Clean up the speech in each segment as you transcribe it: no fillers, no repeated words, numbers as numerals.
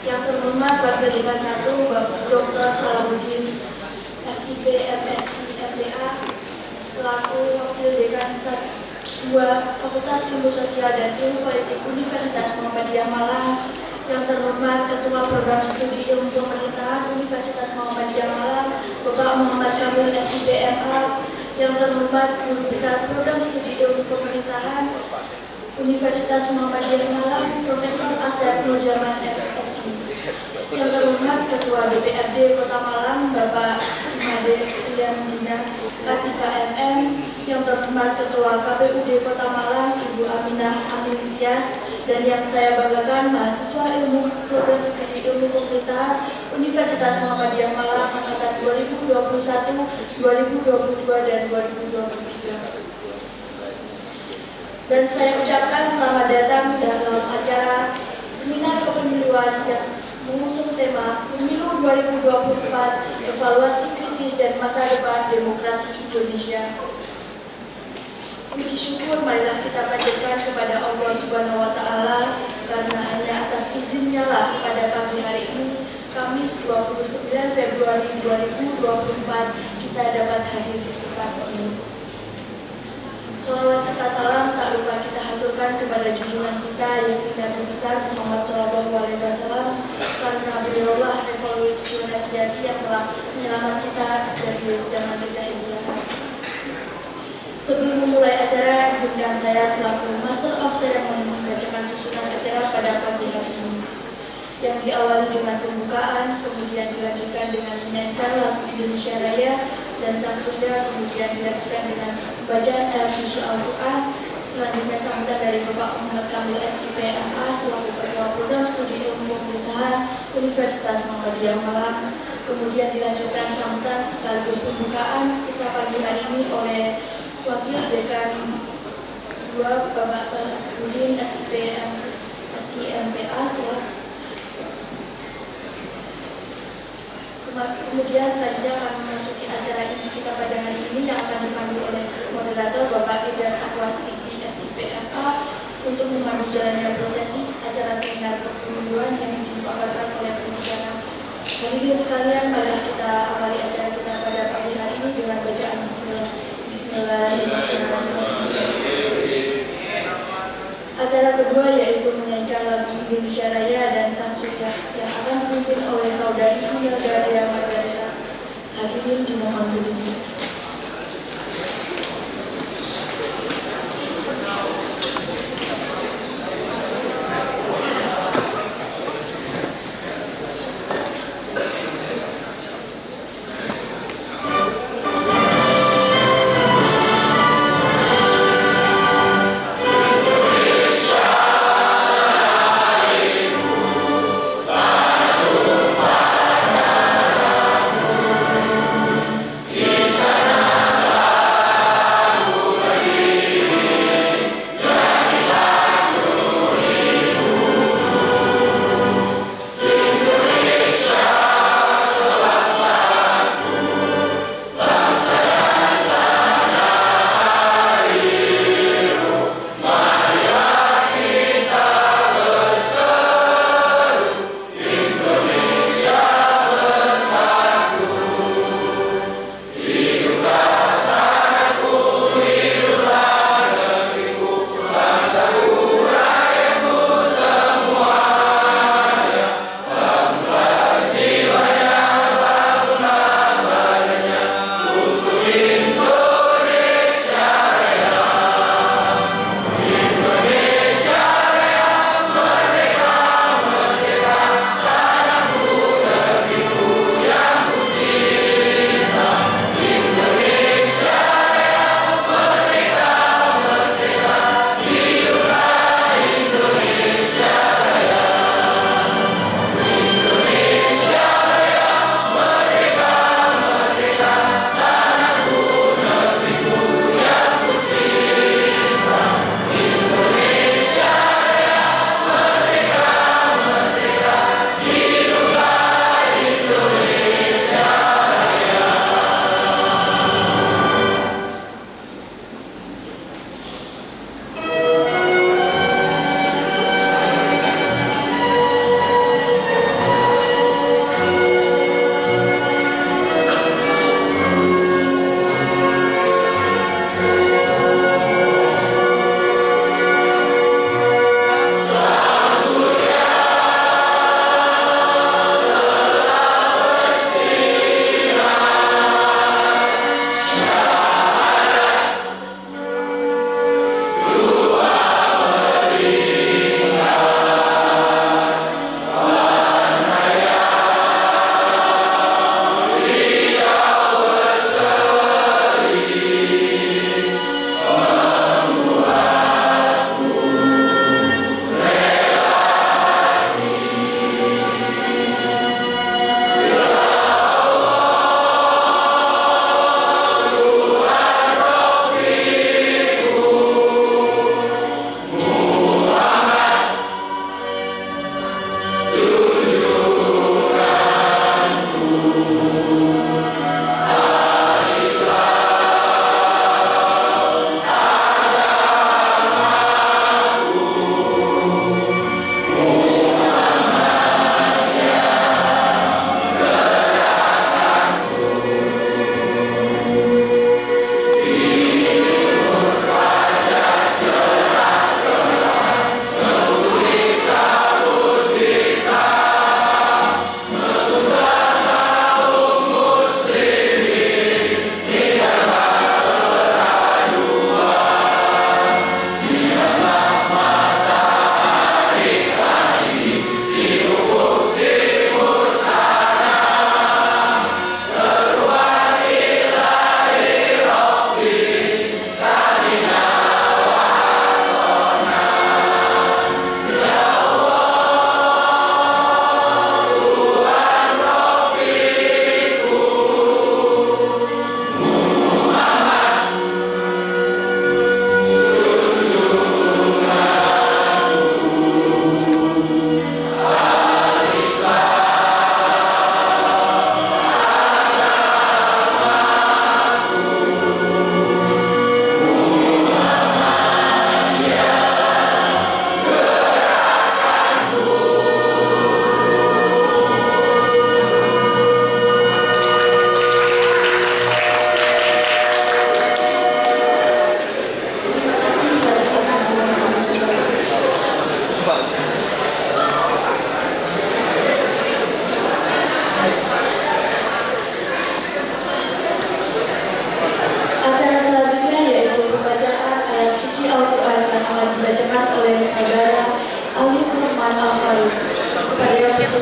Yang terhormat Wakil Dekan 1 Bapak Dr. Salahuddin SIP MSI MPA selaku Wakil Dekan 2 Fakultas Ilmu Sosial dan Ilmu Politik Universitas Muhammadiyah Malang. Yang terhormat Ketua Program Studi Ilmu Pemerintahan Universitas Muhammadiyah Malang Bapak Muhammad Kamil SIP MA. Yang terhormat Guru Besar Program Studi Ilmu Pemerintahan Universitas Muhammadiyah Malang Profesor Asep Nurjaman MSI. Yang terhormat Ketua DPRD Kota Malang Bapak Made Iyandina Katika MM. Yang terhormat Ketua KPUD Kota Malang Ibu Aminah Amin Tias. Dan yang saya banggakan mahasiswa ilmu program studi ilmu pemerintahan Universitas Muhammadiyah Malang angkatan 2021, 2022 dan 2023. Dan saya ucapkan selamat datang dalam acara seminar kepemiluan yang mengusung tema Pemilu 2024, Evaluasi Kritis dan Masa Depan Demokrasi Indonesia. Puji syukur marilah kita panjatkan kepada Allah Subhanahu wa Ta'ala, karena hanya atas izinnya lah pada pagi hari ini, Kamis 29 Februari 2024, kita dapat hadir di tempat ini. Sholawat serta salam tak lupa kita haturkan kepada junjungan kita yang Nabi besar Muhammad Shallallahu Alaihi Wasallam, karena beliaulah revolusioner sejati yang telah menyelamatkan kita dari zaman kejahilian. Sebelum memulai acara, izinkan saya selaku Master of Ceremony membacakan susunan acara pada pagi hari ini, yang diawali dengan pembukaan, kemudian dilanjutkan dengan menyanyikan lagu Indonesia Raya dan Sang Sunda, kemudian dilanjutkan dengan bacaan ayat suci Al-Quran. Selanjutnya sambutan dari Bapak Muhammad Kamil SIP MA selaku Ketua Program Studi Ilmu Pemerintahan Universitas Muhammadiyah Malang. Kemudian dilanjutkan sambutan sekaligus pembukaan kita pagi hari ini oleh Wakil Dekan 2 Bapak Salahuddin SIP MPA. Kemudian selanjutnya akan memasuki acara ini kita pada hari ini yang akan dipandu oleh moderator Bapak Idar Akwasi SIP MA untuk memandu jalannya prosesi acara seminar kepemiluan yang dipaparkan oleh pembicara. Hadirin sekalian, mari kita awali acara kita pada pagi hari ini dengan bacaan Acara kedua yaitu menyanyikan lagu Indonesia Raya dan Sang Sunda yang akan dipimpin oleh Saudari Imelda Dea Margareta. Hadirin dimohon berdiri. Thank you.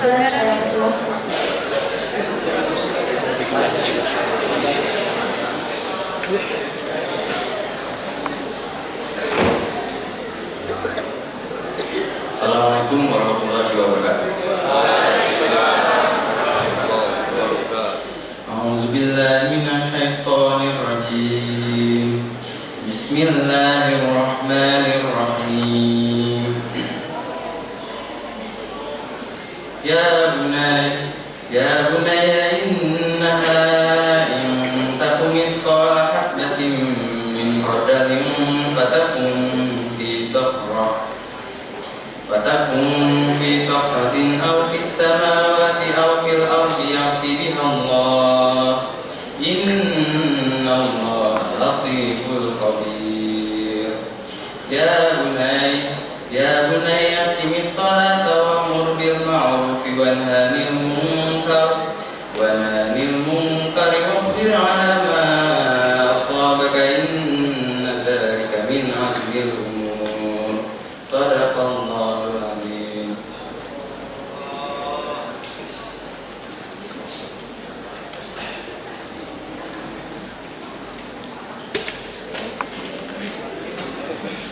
Assalamualaikum warahmatullahi wabarakatuh. A'udzubillahi minasyaitonir rajim. Bismillahirrahmanirrahim. Ya bunayya innaha in takum mithqala habatin min khardalin fatakun fi sakhratin aw fis samawati aw fil ardi ya'ti biha Allah. Innallaha latiful khabir. Ya bunayya aqimis salata wa'mur bil ma'ruf wanha 'anil munkar wasbir 'ala ma asabaka inna dzalika min 'azmil umur. Shadaqallahul azim.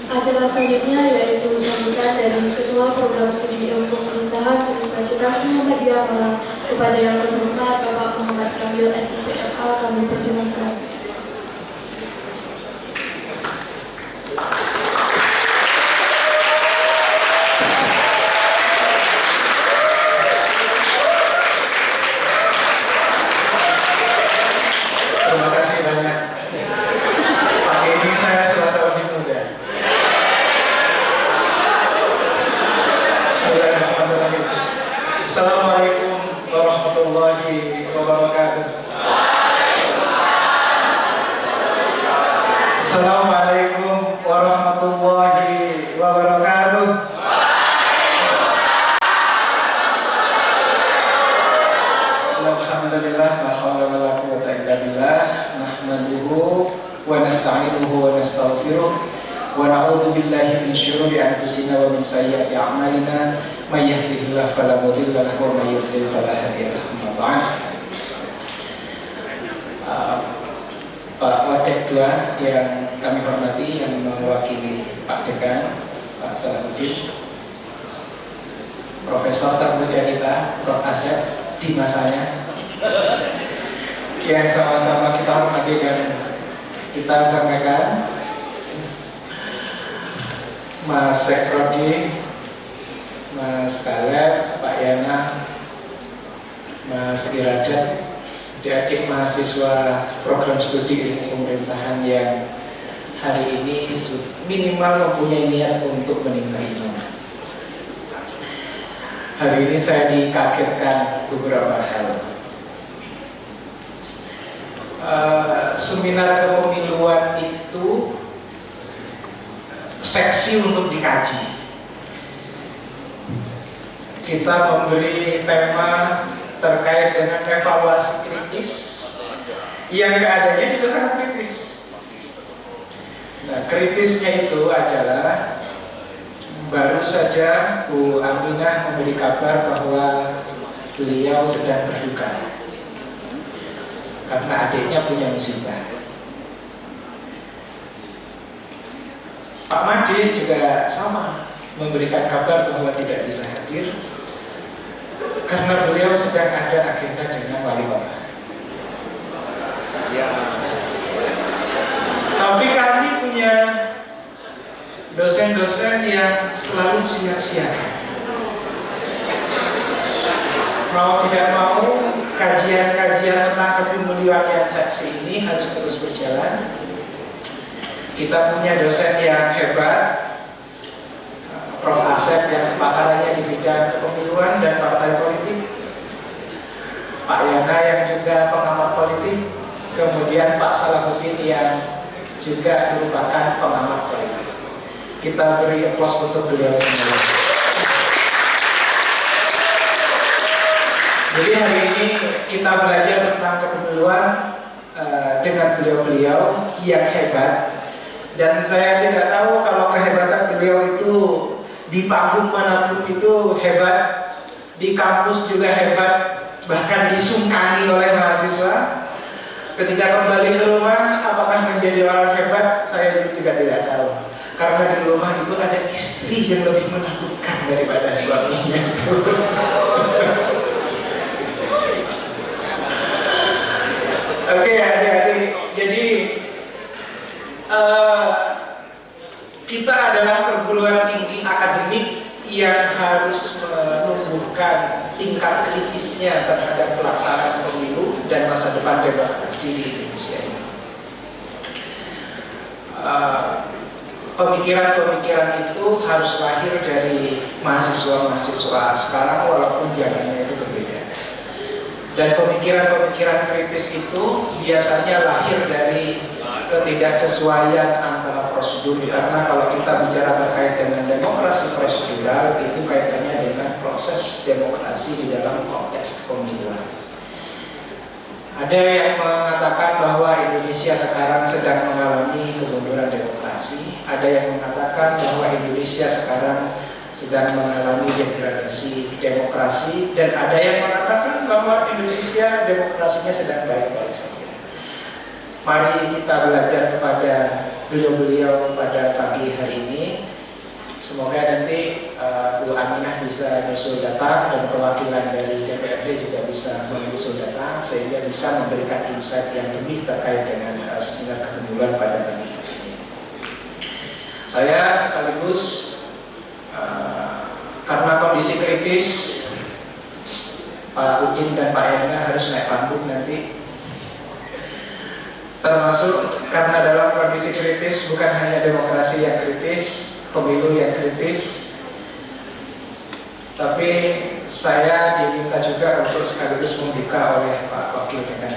Acara selanjutnya yaitu sambutan dari Ketua Program Studi Ilmu Pemerintahan Universitas Muhammadiyah Malang kepada yang berhormat Bapak Muhammad Kamil SIPFA, kami persilakan. Terima kasih banyak. Pagi ini saya serasa lebih muda. Bismillahirrahmanirrahim. Assalamualaikum warahmatullahi wabarakatuh. Assalamualaikum warahmatullahi wabarakatuh. Alhamdulillah, la haula wala quwwata illa billah, nahmaduhu wa nasta'inuhu wa nastaghfiruh wa na'udzu billahi min syururi anfusina wa min sayyiati a'malina, may yahdihillahu fala mudilla lahu wa may yudlil fala hadiya lahu. Amma ba'd. Pak Wakil Ketua yang kami hormati, yang mewakili Pak Dekan, Pak Salahuddin, Profesor termuda kita, Prof. Asep di masanya, yang sama-sama kita hormati dan kita banggakan, Mas Sekrodi, Mas Kaleb, Pak Yana, Mas Iradat, adik-adik mahasiswa program studi ilmu pemerintahan yang hari ini minimal mempunyai niat untuk menimba ilmu. Hari ini saya dikagetkan beberapa hal. Seminar kepemiluan itu seksi untuk dikaji. Kita memberi tema terkait dengan evaluasi kritis yang keadaannya juga sangat kritis. Nah, kritisnya itu adalah baru saja Bu Aminah memberi kabar bahwa beliau sedang berduka karena adiknya punya musibah. Pak Made juga sama memberikan kabar bahwa tidak bisa hadir karena beliau sedang ada agenda dengan wali kota. Ya. Tapi kami punya dosen-dosen yang selalu siap-siap. Mau tidak mau, kajian-kajian tentang kepemiluan yang saksi ini harus terus berjalan. Kita punya dosen yang hebat, Prof. Asep yang pakarannya di bidang kepemiluan dan partai politik, Pak Yana yang juga pengamat politik, kemudian Pak Salahuddin yang juga merupakan pengamat politik. Kita beri aplaus untuk beliau semua. Jadi hari ini kita belajar tentang kepemiluan dengan beliau-beliau yang hebat. Dan saya tidak tahu kalau kehebatan beliau itu di panggung manapun itu hebat, di kampus juga hebat, bahkan disungkani oleh mahasiswa. Ketika kembali ke rumah, apakah menjadi orang hebat? Saya juga tidak tahu. Karena di rumah itu ada istri yang lebih menakutkan daripada suaminya. Oke, adik-adik. Jadi kita adalah perguruan tinggi akademik yang harus menumbuhkan tingkat kritisnya terhadap pelaksanaan pemilu dan masa depan demokrasi di Indonesia ini. Pemikiran-pemikiran itu harus lahir dari mahasiswa-mahasiswa sekarang walaupun jalannya itu berbeda. Dan pemikiran-pemikiran kritis itu biasanya lahir dari ketidaksesuaian antara prosedur, karena kalau kita bicara terkait dengan demokrasi prosedural itu kaitannya dengan proses demokrasi di dalam konteks pemilihan. Ada yang mengatakan bahwa Indonesia sekarang sedang mengalami kemunduran demokrasi, ada yang mengatakan bahwa Indonesia sekarang sedang mengalami degradasi demokrasi, dan ada yang mengatakan bahwa Indonesia demokrasinya sedang baik-baik saja. Mari kita belajar kepada beliau-beliau pada pagi hari ini. Semoga nanti Bu Aminah bisa menyusul datang dan perwakilan dari DPRD juga bisa menyusul datang sehingga bisa memberikan insight yang lebih terkait dengan seminar kemunduran pada pagi ini. Saya sekaligus karena kondisi kritis, Pak Udin dan Pak Yana harus naik panggung nanti. Termasuk karena dalam kondisi kritis bukan hanya demokrasi yang kritis, pemilu yang kritis, tapi saya diminta juga untuk sekaligus membuka oleh Pak Wakil Menhan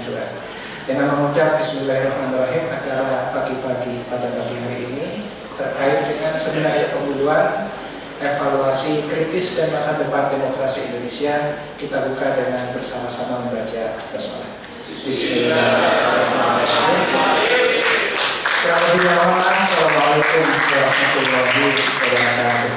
dengan mengucap Bismillahirrahmanirrahim acara pagi-pagi pada pagi hari ini terkait dengan seminar pemiluan, evaluasi kritis dan masa depan demokrasi Indonesia. Kita buka dengan bersama-sama membaca basmalah. Bismillahirrahmanirrahim. Assalamualaikum warahmatullahi wabarakatuh.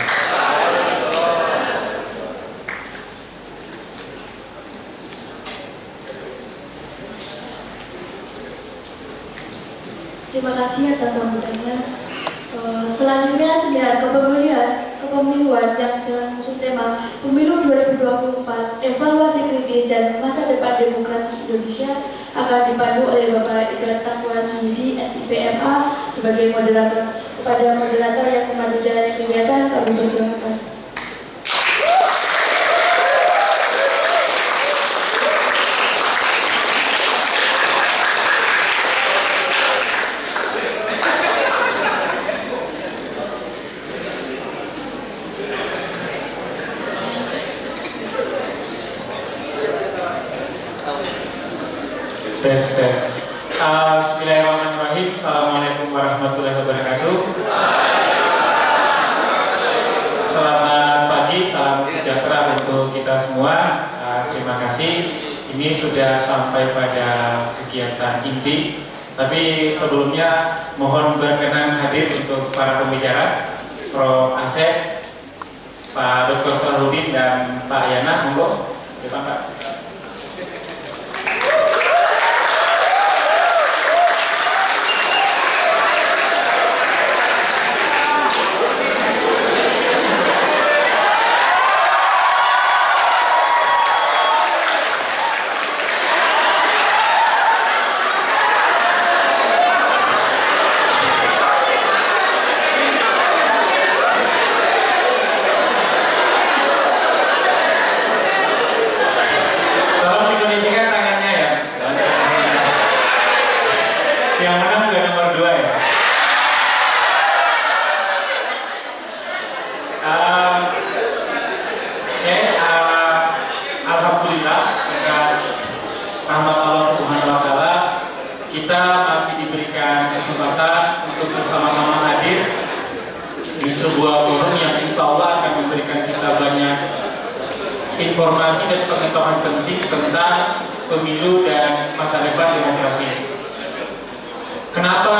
Terima kasih atas sambutannya. Selanjutnya seminar kepemiluan yang mengusung tema Pemilu 2024, Evaluasi Kritis dan Masa Depan Demokrasi Indonesia akan dipandu oleh Bapak Idrat Taqwa Sindi, SIPMA, sebagai moderator. Kepada moderator yang memandu jalannya kegiatan, kami persilakan. Bismillahirrahmanirrahim. Assalamualaikum warahmatullahi wabarakatuh. Selamat pagi, salam sejahtera untuk kita semua. Terima kasih. Ini sudah sampai pada kegiatan inti. Tapi sebelumnya mohon berkenan hadir untuk para pembicara, Prof. Asep, Pak Dr. Sarudin dan Pak Yana. Monggo, depan Pak. Informasi dan pengetahuan penting tentang pemilu dan masa depan demokrasi. Kenapa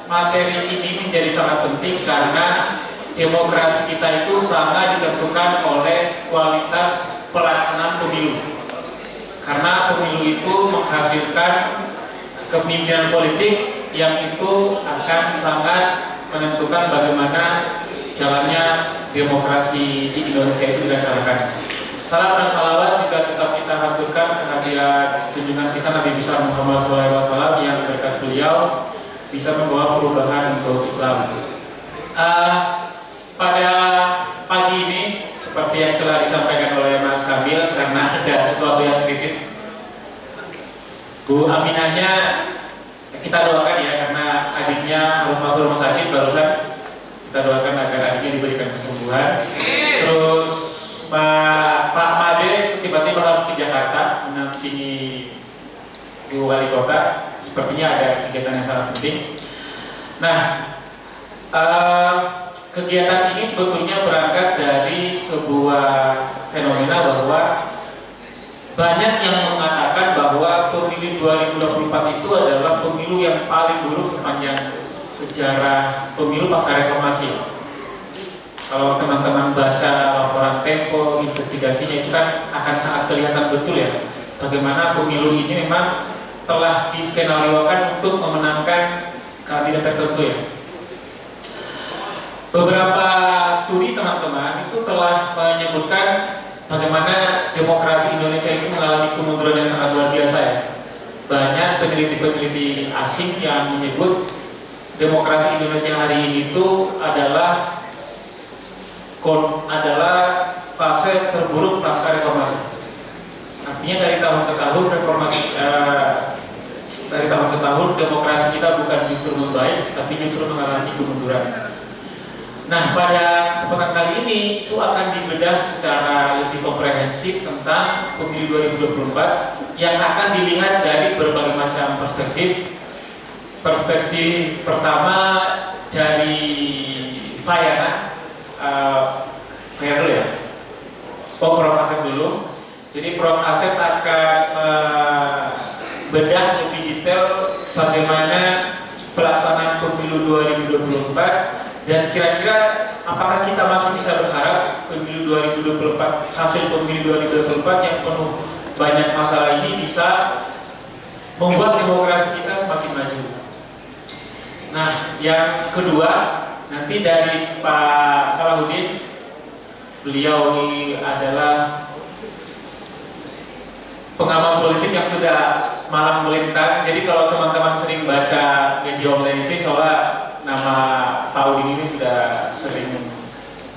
materi ini menjadi sangat penting? Karena demokrasi kita itu sangat ditentukan oleh kualitas pelaksanaan pemilu. Karena pemilu itu menghasilkan kepemimpinan politik yang itu akan sangat menentukan bagaimana jalannya demokrasi di Indonesia itu dilaksanakan. Salam dan salawat juga tetap kita haturkan kehadiran junjungan kita Nabi besar Muhammad SAW yang berkat beliau bisa membawa perubahan untuk Islam. Pada pagi ini seperti yang telah disampaikan oleh Mas Kamil, karena ada sesuatu yang kritis, Bu Aminahnya kita doakan ya, karena adiknya harus masuk rumah sakit barusan. Kita doakan agar adiknya diberikan kesembuhan. Terus Pak Made tiba-tiba harus ke Jakarta menampingi Bu Wali Kota. Sepertinya ada kegiatan yang sangat penting. Nah, kegiatan ini sebetulnya berangkat dari sebuah fenomena bahwa banyak yang mengatakan bahwa pemilu 2024 itu adalah pemilu yang paling buruk sepanjang sejarah pemilu pasca reformasi. Kalau teman-teman baca laporan Tempo, investigasinya itu kan akan sangat kelihatan betul ya, bagaimana pemilu ini memang telah diskenariokan untuk memenangkan kandidat tertentu ya. Beberapa studi teman-teman itu telah menyebutkan bagaimana demokrasi Indonesia itu mengalami kemunduran yang sangat luar biasa ya. Banyak peneliti-peneliti asing yang menyebut demokrasi Indonesia hari ini itu adalah fase terburuk pasca reformasi. Artinya dari tahun ke tahun demokrasi kita bukan justru membaik, tapi justru mengalami kemunduran. Nah, pada kesempatan kali ini itu akan dibedah secara lebih komprehensif tentang pemilu 2024 yang akan dilihat dari berbagai macam perspektif. Perspektif pertama dari Payana, dulu ya. Prof Asep dulu. Jadi Prof Asep akan bedah lebih detail bagaimana pelaksanaan pemilu 2024. Dan kira-kira apakah kita masih bisa berharap pemilu 2024, hasil pemilu 2024 yang penuh banyak masalah ini bisa membuat demokrasi kita semakin maju. Nah, yang kedua nanti dari Pak Salahuddin, beliau ini adalah pengamat politik yang sudah malam melintang. Jadi kalau teman-teman sering baca media online ini, soalnya nama Pak Udin ini sudah sering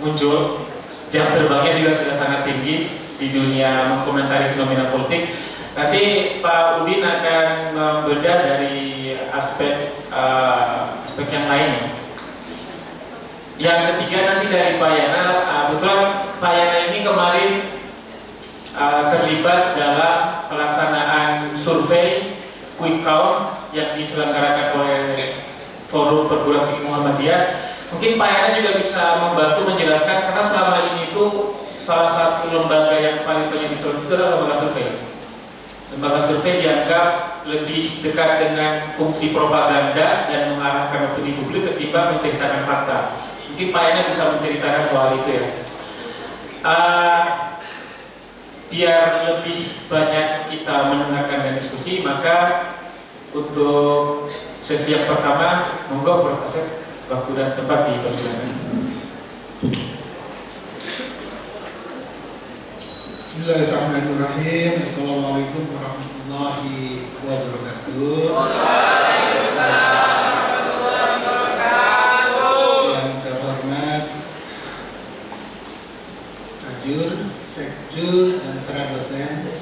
muncul. Jam terbangnya juga sudah sangat tinggi di dunia mengkomentari fenomena politik. Nanti Pak Udin akan membedah dari aspek yang lain. Yang ketiga nanti dari Pak Yana. Kebetulan Pak Yana ini kemarin terlibat dalam pelaksanaan survei quick count yang diselenggarakan oleh Forum Perguruan Tinggi Muhammadiyah. Mungkin Pak Yana juga bisa membantu menjelaskan, karena selama ini itu salah satu lembaga yang paling banyak disorot itu adalah lembaga survei. Lembaga survei dianggap lebih dekat dengan fungsi propaganda dan mengarahkan opini publik ketimbang menceritakan fakta. Mungkin Pak Yana bisa menceritakan soal itu ya. Biar lebih banyak kita mendengarkan dan diskusi, maka untuk sesi yang pertama, monggo Prof. Asep, waktu dan tempat dipersilakan. Bismillahirrahmanirrahim. Assalamualaikum warahmatullahi wabarakatuh. Yang terhormat Ajur, Sekjur, dan para dosen,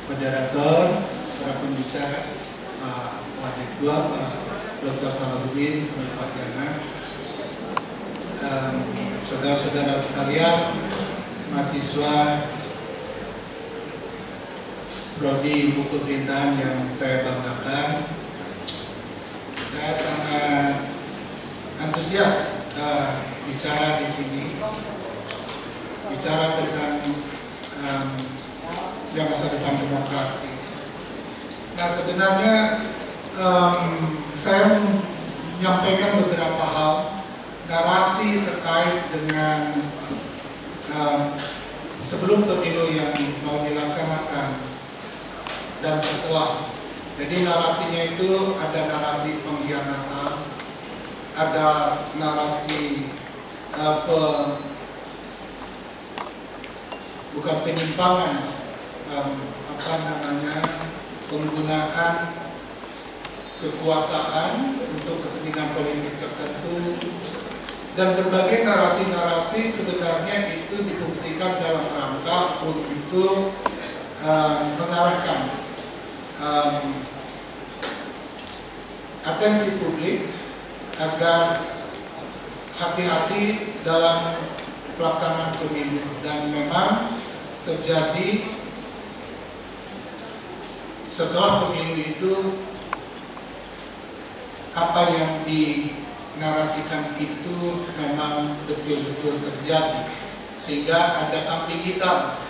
moderator, para pembicara, Wakil Ketua Dr. Salahuddin, Pak Yana, saudara-saudara sekalian, mahasiswa Prodi Buku Perintahan yang saya banggakan. Saya sangat antusias bicara di sini, bicara tentang yang masa depan demokrasi. Nah, sebenarnya saya menyampaikan beberapa hal narasi terkait dengan sebelum pemilu yang mau dilaksanakan dan setelah. Jadi narasinya itu ada narasi pengkhianatan, ada narasi bukan penyimpangan, penggunaan kekuasaan untuk kepentingan politik tertentu, dan berbagai narasi-narasi sebenarnya itu difungsikan dalam rangka untuk mengarahkan atensi publik agar hati-hati dalam pelaksanaan pemilu. Dan memang terjadi setelah pemilu itu apa yang dinarasikan itu memang betul-betul terjadi, sehingga ada kambing hitam.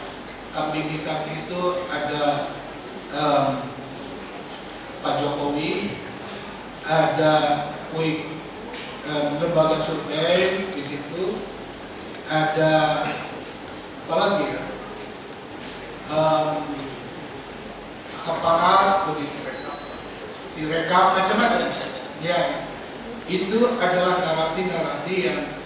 Kambing hitam itu ada Pak Jokowi, ada lembaga survei begitu, ada apa lagi ya, aparat begitu, Sirekap, macam-macam. Ya, itu adalah narasi-narasi yang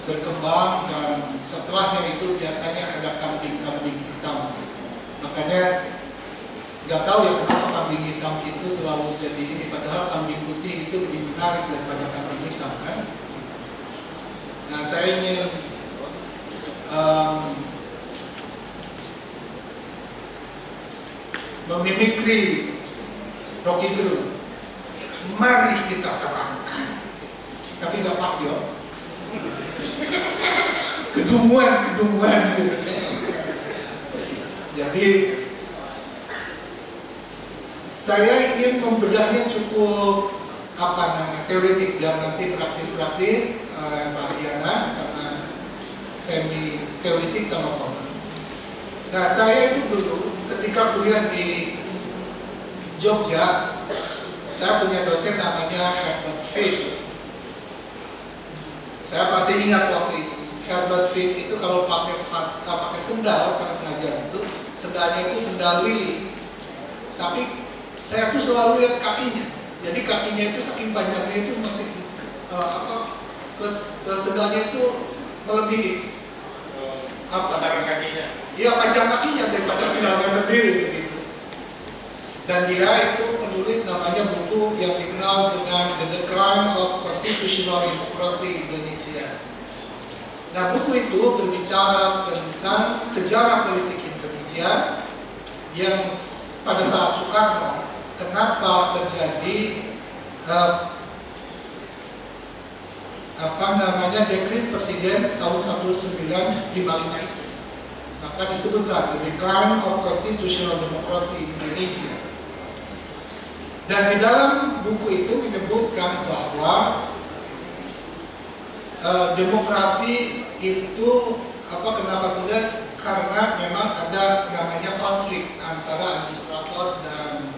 berkembang, dan setelahnya itu biasanya ada kambing-kambing hitam. Makanya nggak tahu ya kenapa kambing hitam itu selalu jadi ini, padahal kambing putih itu lebih menarik daripada kambing hitam kan. Nah, saya ingin memimikri Rocky Gerung. Mari kita terangkan, tapi nggak pas ya, kedunguan gitu. Jadi saya ingin membedahnya cukup teoretik dan nanti praktis-praktis, Pak Diana, sama semi teoretik sama Pak. Nah, saya itu dulu ketika kuliah di Jogja, saya punya dosen namanya Herbert Fried. Saya pasti ingat waktu itu Herbert Fried itu kalau pakai sendal karena belajar itu, sendalnya itu sendal lili. Tapi saya tuh selalu lihat kakinya. Jadi kakinya itu saking panjangnya itu masih sendalnya itu melebihi kakinya. Iya, panjang kakinya daripada sendalnya sendiri begitu. Dan dia itu menulis namanya buku yang dikenal dengan The Decline of Constitutional Democracy Indonesia. Nah, buku itu berbicara tentang sejarah politik Indonesia yang pada saat Soekarno, kenapa terjadi dekret presiden tahun 1955 itu. Maka disebutlah The Decline of Constitutional Democracy Indonesia. Dan di dalam buku itu menyebutkan bahwa demokrasi itu kenapa tidak? Karena memang ada namanya konflik antara administrator dan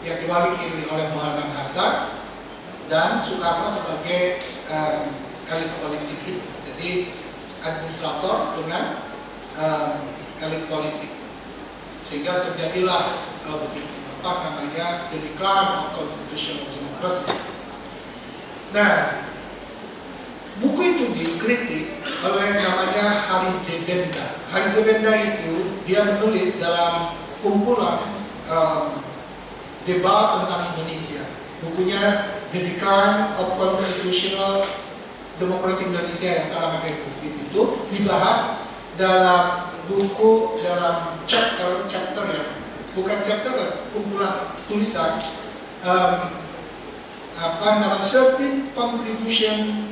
yang diwakili oleh Muhammad Hatta dan Soekarno sebagai elit politik itu. Jadi administrator dengan elit politik, sehingga terjadilah The Decline of Constitutional Democracy. Nah, buku itu dikritik oleh namanya Hari J. Benda. Hari J. Benda itu dia menulis dalam kumpulan debat tentang Indonesia. Bukunya The Decline of Constitutional Democracy Indonesia yang kalangan republik itu dibahas dalam buku, dalam chapter ya, bukan chapter, kumpulan tulisan certain contribution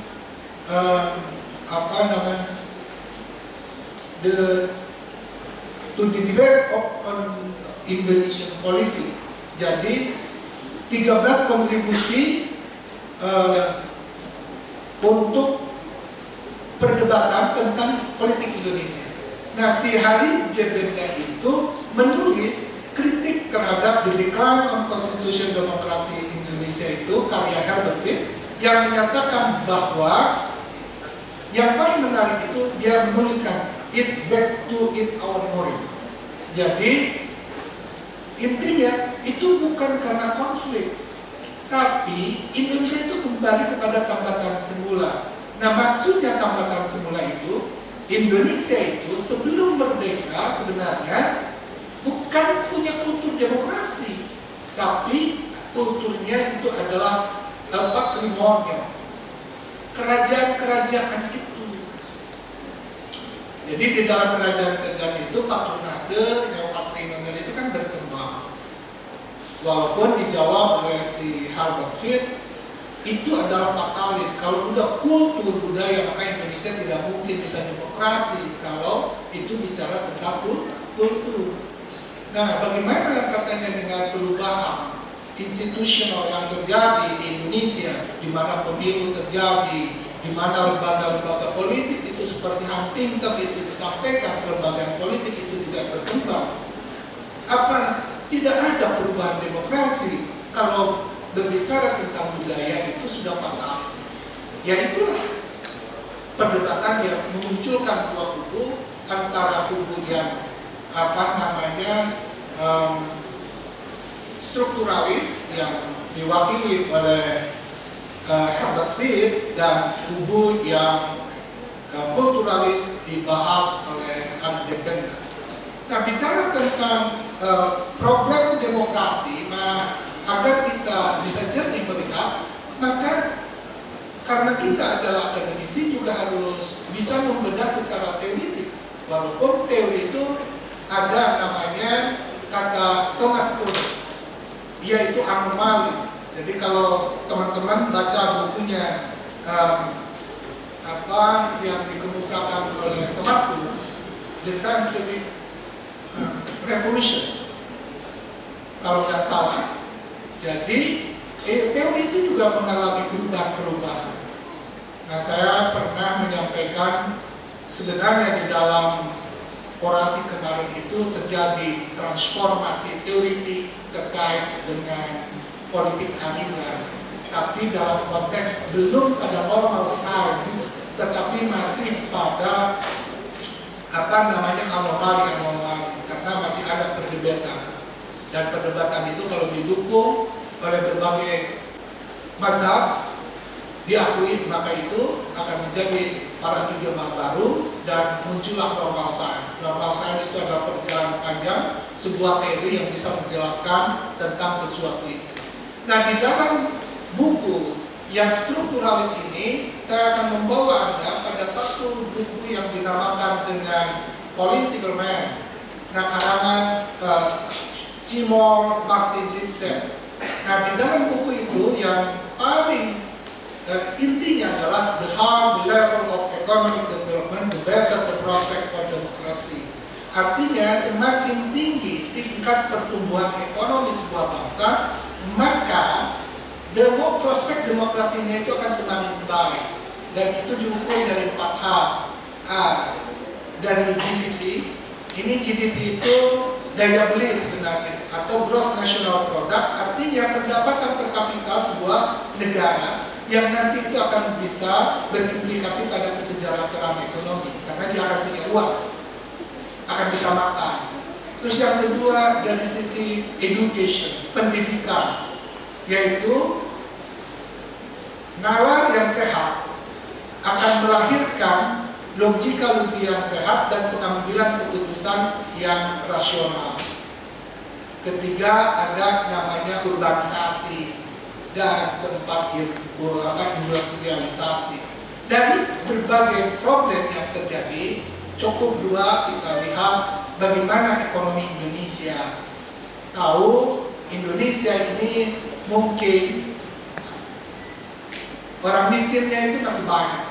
to the debate on Indonesian politics. Jadi 13 kontribusi untuk perdebatan tentang politik Indonesia. Nah, si Hari J. Benda itu menulis kritik terhadap The Decline of Constitutional Democracy Indonesia itu, karya Herbert Fried, yang menyatakan bahwa Yang paling menarik itu dia menuliskan it back to it our knowledge. Jadi intinya itu bukan karena konflik, tapi Indonesia itu kembali kepada tambatan semula. Nah, maksudnya tambatan semula itu Indonesia itu sebelum merdeka sebenarnya bukan punya kultur demokrasi, tapi kulturnya itu adalah patrimonial, kerajaan-kerajaan itu. Jadi di dalam kerajaan-kerajaan itu patronase, neopatrimonial itu kan berkembang. Walaupun dijawab oleh si Herbert Fried, itu adalah fatalis. Kalau udah kultur budaya, maka Indonesia tidak mungkin bisa demokrasi kalau itu bicara tentang kultur. Nah, bagaimana katanya dengan perubahan institusional yang terjadi di Indonesia, di mana pemilu terjadi, di mana lembaga-lembaga politik itu seperti Huntington itu disampaikan, lembaga politik itu tidak berkembang. Apa tidak ada perubahan demokrasi? Kalau berbicara tentang budaya itu sudah fatalis. Ya itulah perdebatan yang memunculkan dua kubu, antara kubu yang strukturalis yang diwakili oleh Herbert Fried dan kubu yang kulturalis dibahas oleh Arjen Benda. Nah, bicara tentang problem demokrasi, agar kita bisa jernih melihat, maka karena kita adalah akademisi juga harus bisa membedah secara teoritik. Walaupun teori itu ada namanya kata Thomas Kuhn, yaitu anomali. Jadi kalau teman-teman baca bukunya yang dikemukakan oleh Thomas Kuhn, The Scientific Revolution, kalau nggak salah. Jadi teori itu juga mengalami perubahan-perubahan. Nah, saya pernah menyampaikan sebenarnya di dalam orasi kemarin itu terjadi transformasi teoritik terkait dengan politik aliran, tapi dalam konteks belum pada normal science, tetapi masih pada anomali, karena masih ada perdebatan. Dan perdebatan itu kalau didukung oleh berbagai mazhab diakui, maka itu akan menjadi paradigma baru dan muncullah normal science. Normal science itu adalah perjalanan panjang, sebuah teori yang bisa menjelaskan tentang sesuatu itu. Nah, di dalam buku yang strukturalis ini, saya akan membawa Anda pada satu buku yang dinamakan dengan Political Man. Nah, karangan Seymour Martin Dixon. Nah, di dalam buku itu yang paling intinya adalah the higher the level of economic development, the better the prospect for democracy. Artinya semakin tinggi tingkat pertumbuhan ekonomi sebuah bangsa, maka prospek demokrasinya itu akan semakin baik. Dan itu diukur dari 4 hal. Dari GDP. Ini GDP itu daya beli sebenarnya, atau gross national product, artinya pendapatan per kapita sebuah negara yang nanti itu akan bisa berimplikasi pada kesejahteraan ekonomi, karena dia akan punya uang, akan bisa makan. Terus yang kedua dari sisi education, pendidikan, yaitu nalar yang sehat akan melahirkan logika-logika yang sehat dan pengambilan keputusan yang rasional. Ketiga, ada namanya urbanisasi dan keempat industrialisasi. Dari berbagai problem yang terjadi, cukup dua kita lihat bagaimana ekonomi Indonesia. Tahu Indonesia ini mungkin orang miskinnya itu masih banyak.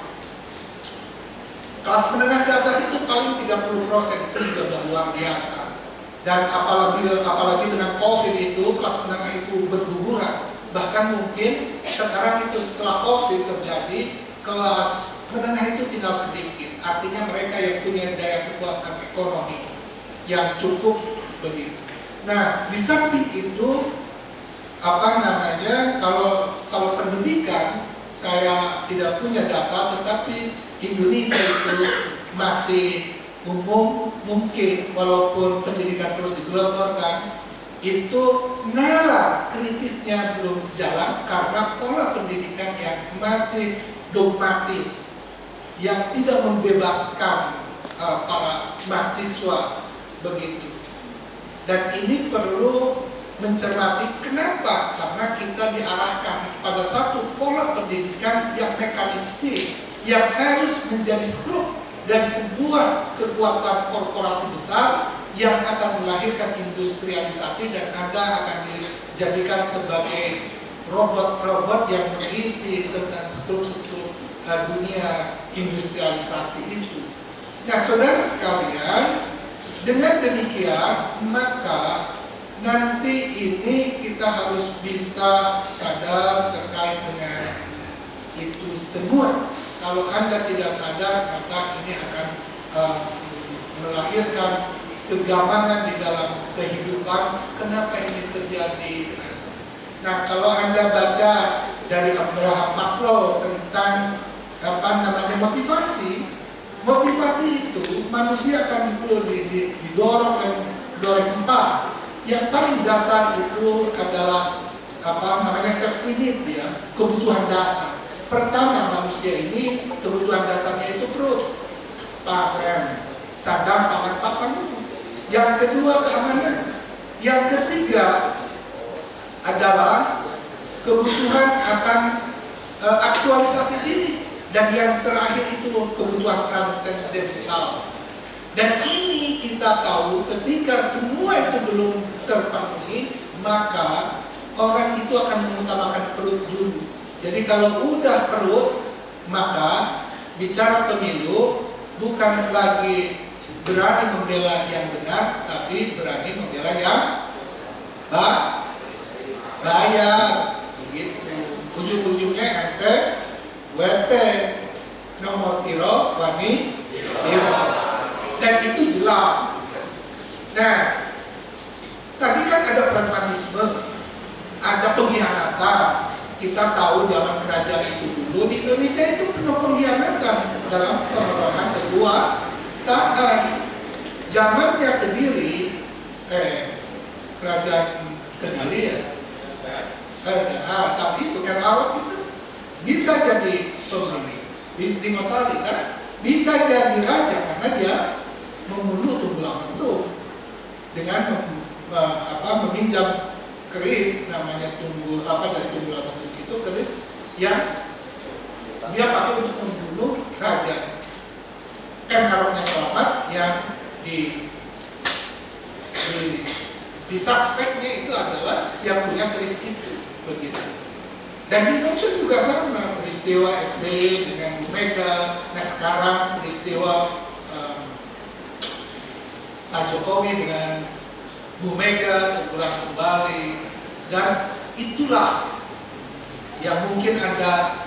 Kelas menengah ke atas itu paling 30%, itu sudah luar biasa. Dan apalagi dengan COVID itu, kelas menengah itu berguguran. Bahkan mungkin sekarang itu setelah COVID terjadi, kelas menengah itu tinggal sedikit. Artinya mereka yang punya daya kekuatan ekonomi yang cukup begitu. Nah, di samping itu, kalau pendidikan, saya tidak punya data, tetapi Indonesia itu masih umum, mungkin walaupun pendidikan terus digelontorkan, itu nalar kritisnya belum jalan karena pola pendidikan yang masih dogmatis, yang tidak membebaskan para mahasiswa begitu. Dan ini perlu mencermati kenapa, karena kita diarahkan pada satu pola pendidikan yang mekanistis, yang harus menjadi skrup dari sebuah kekuatan korporasi besar yang akan melahirkan industrialisasi, dan Anda akan dijadikan sebagai robot-robot yang mengisi tentang struktur dunia industrialisasi itu. Nah, saudara sekalian, dengan demikian maka nanti ini kita harus bisa sadar terkait dengan itu semua. Kalau Anda tidak sadar, maka ini akan melahirkan kegamangan di dalam kehidupan. Kenapa ini terjadi? Nah, kalau Anda baca dari Abraham Maslow tentang motivasi itu manusia akan didorong empat. Yang paling dasar itu adalah safety need, ya, kebutuhan dasar. Pertama, manusia ini kebutuhan dasarnya itu perut, pakaian, sandang, papan itu. Yang kedua, keamanan. Yang ketiga adalah kebutuhan akan aktualisasi diri. Dan yang terakhir itu kebutuhan transendental. Dan ini kita tahu ketika semua itu belum terpenuhi, maka orang itu akan mengutamakan perut dulu. Jadi kalau udah perut, maka bicara pemilu bukan lagi berani membela yang benar, tapi berani membela yang bayar. Begitu. Ujung-ujungnya MP WP nomor piro wani piro, dan itu jelas. Nah, tadi kan ada pragmatisme, ada pengkhianatan. Kita tahu zaman kerajaan itu dulu di Indonesia itu penuh pengkhianatan dalam pemerolehan kekuasaan. Zamannya Kediri, kerajaan Kediri ya, tapi itu kan Arab itu bisa jadi pemimpin, bisa Singosari kan, bisa jadi raja karena dia membunuh Tunggul Amantung dengan meminjam keris namanya dari Tunggul Amantung itu, keris yang dia pakai untuk membunuh raja. Arabnya Selamat yang di suspeknya itu adalah yang punya keris itu, begitu. Dan di Indonesia juga sama, peristiwa SBY dengan Bu Mega. Nah, sekarang peristiwa Pak Jokowi dengan Bu Mega terulang kembali. Dan itulah yang mungkin Anda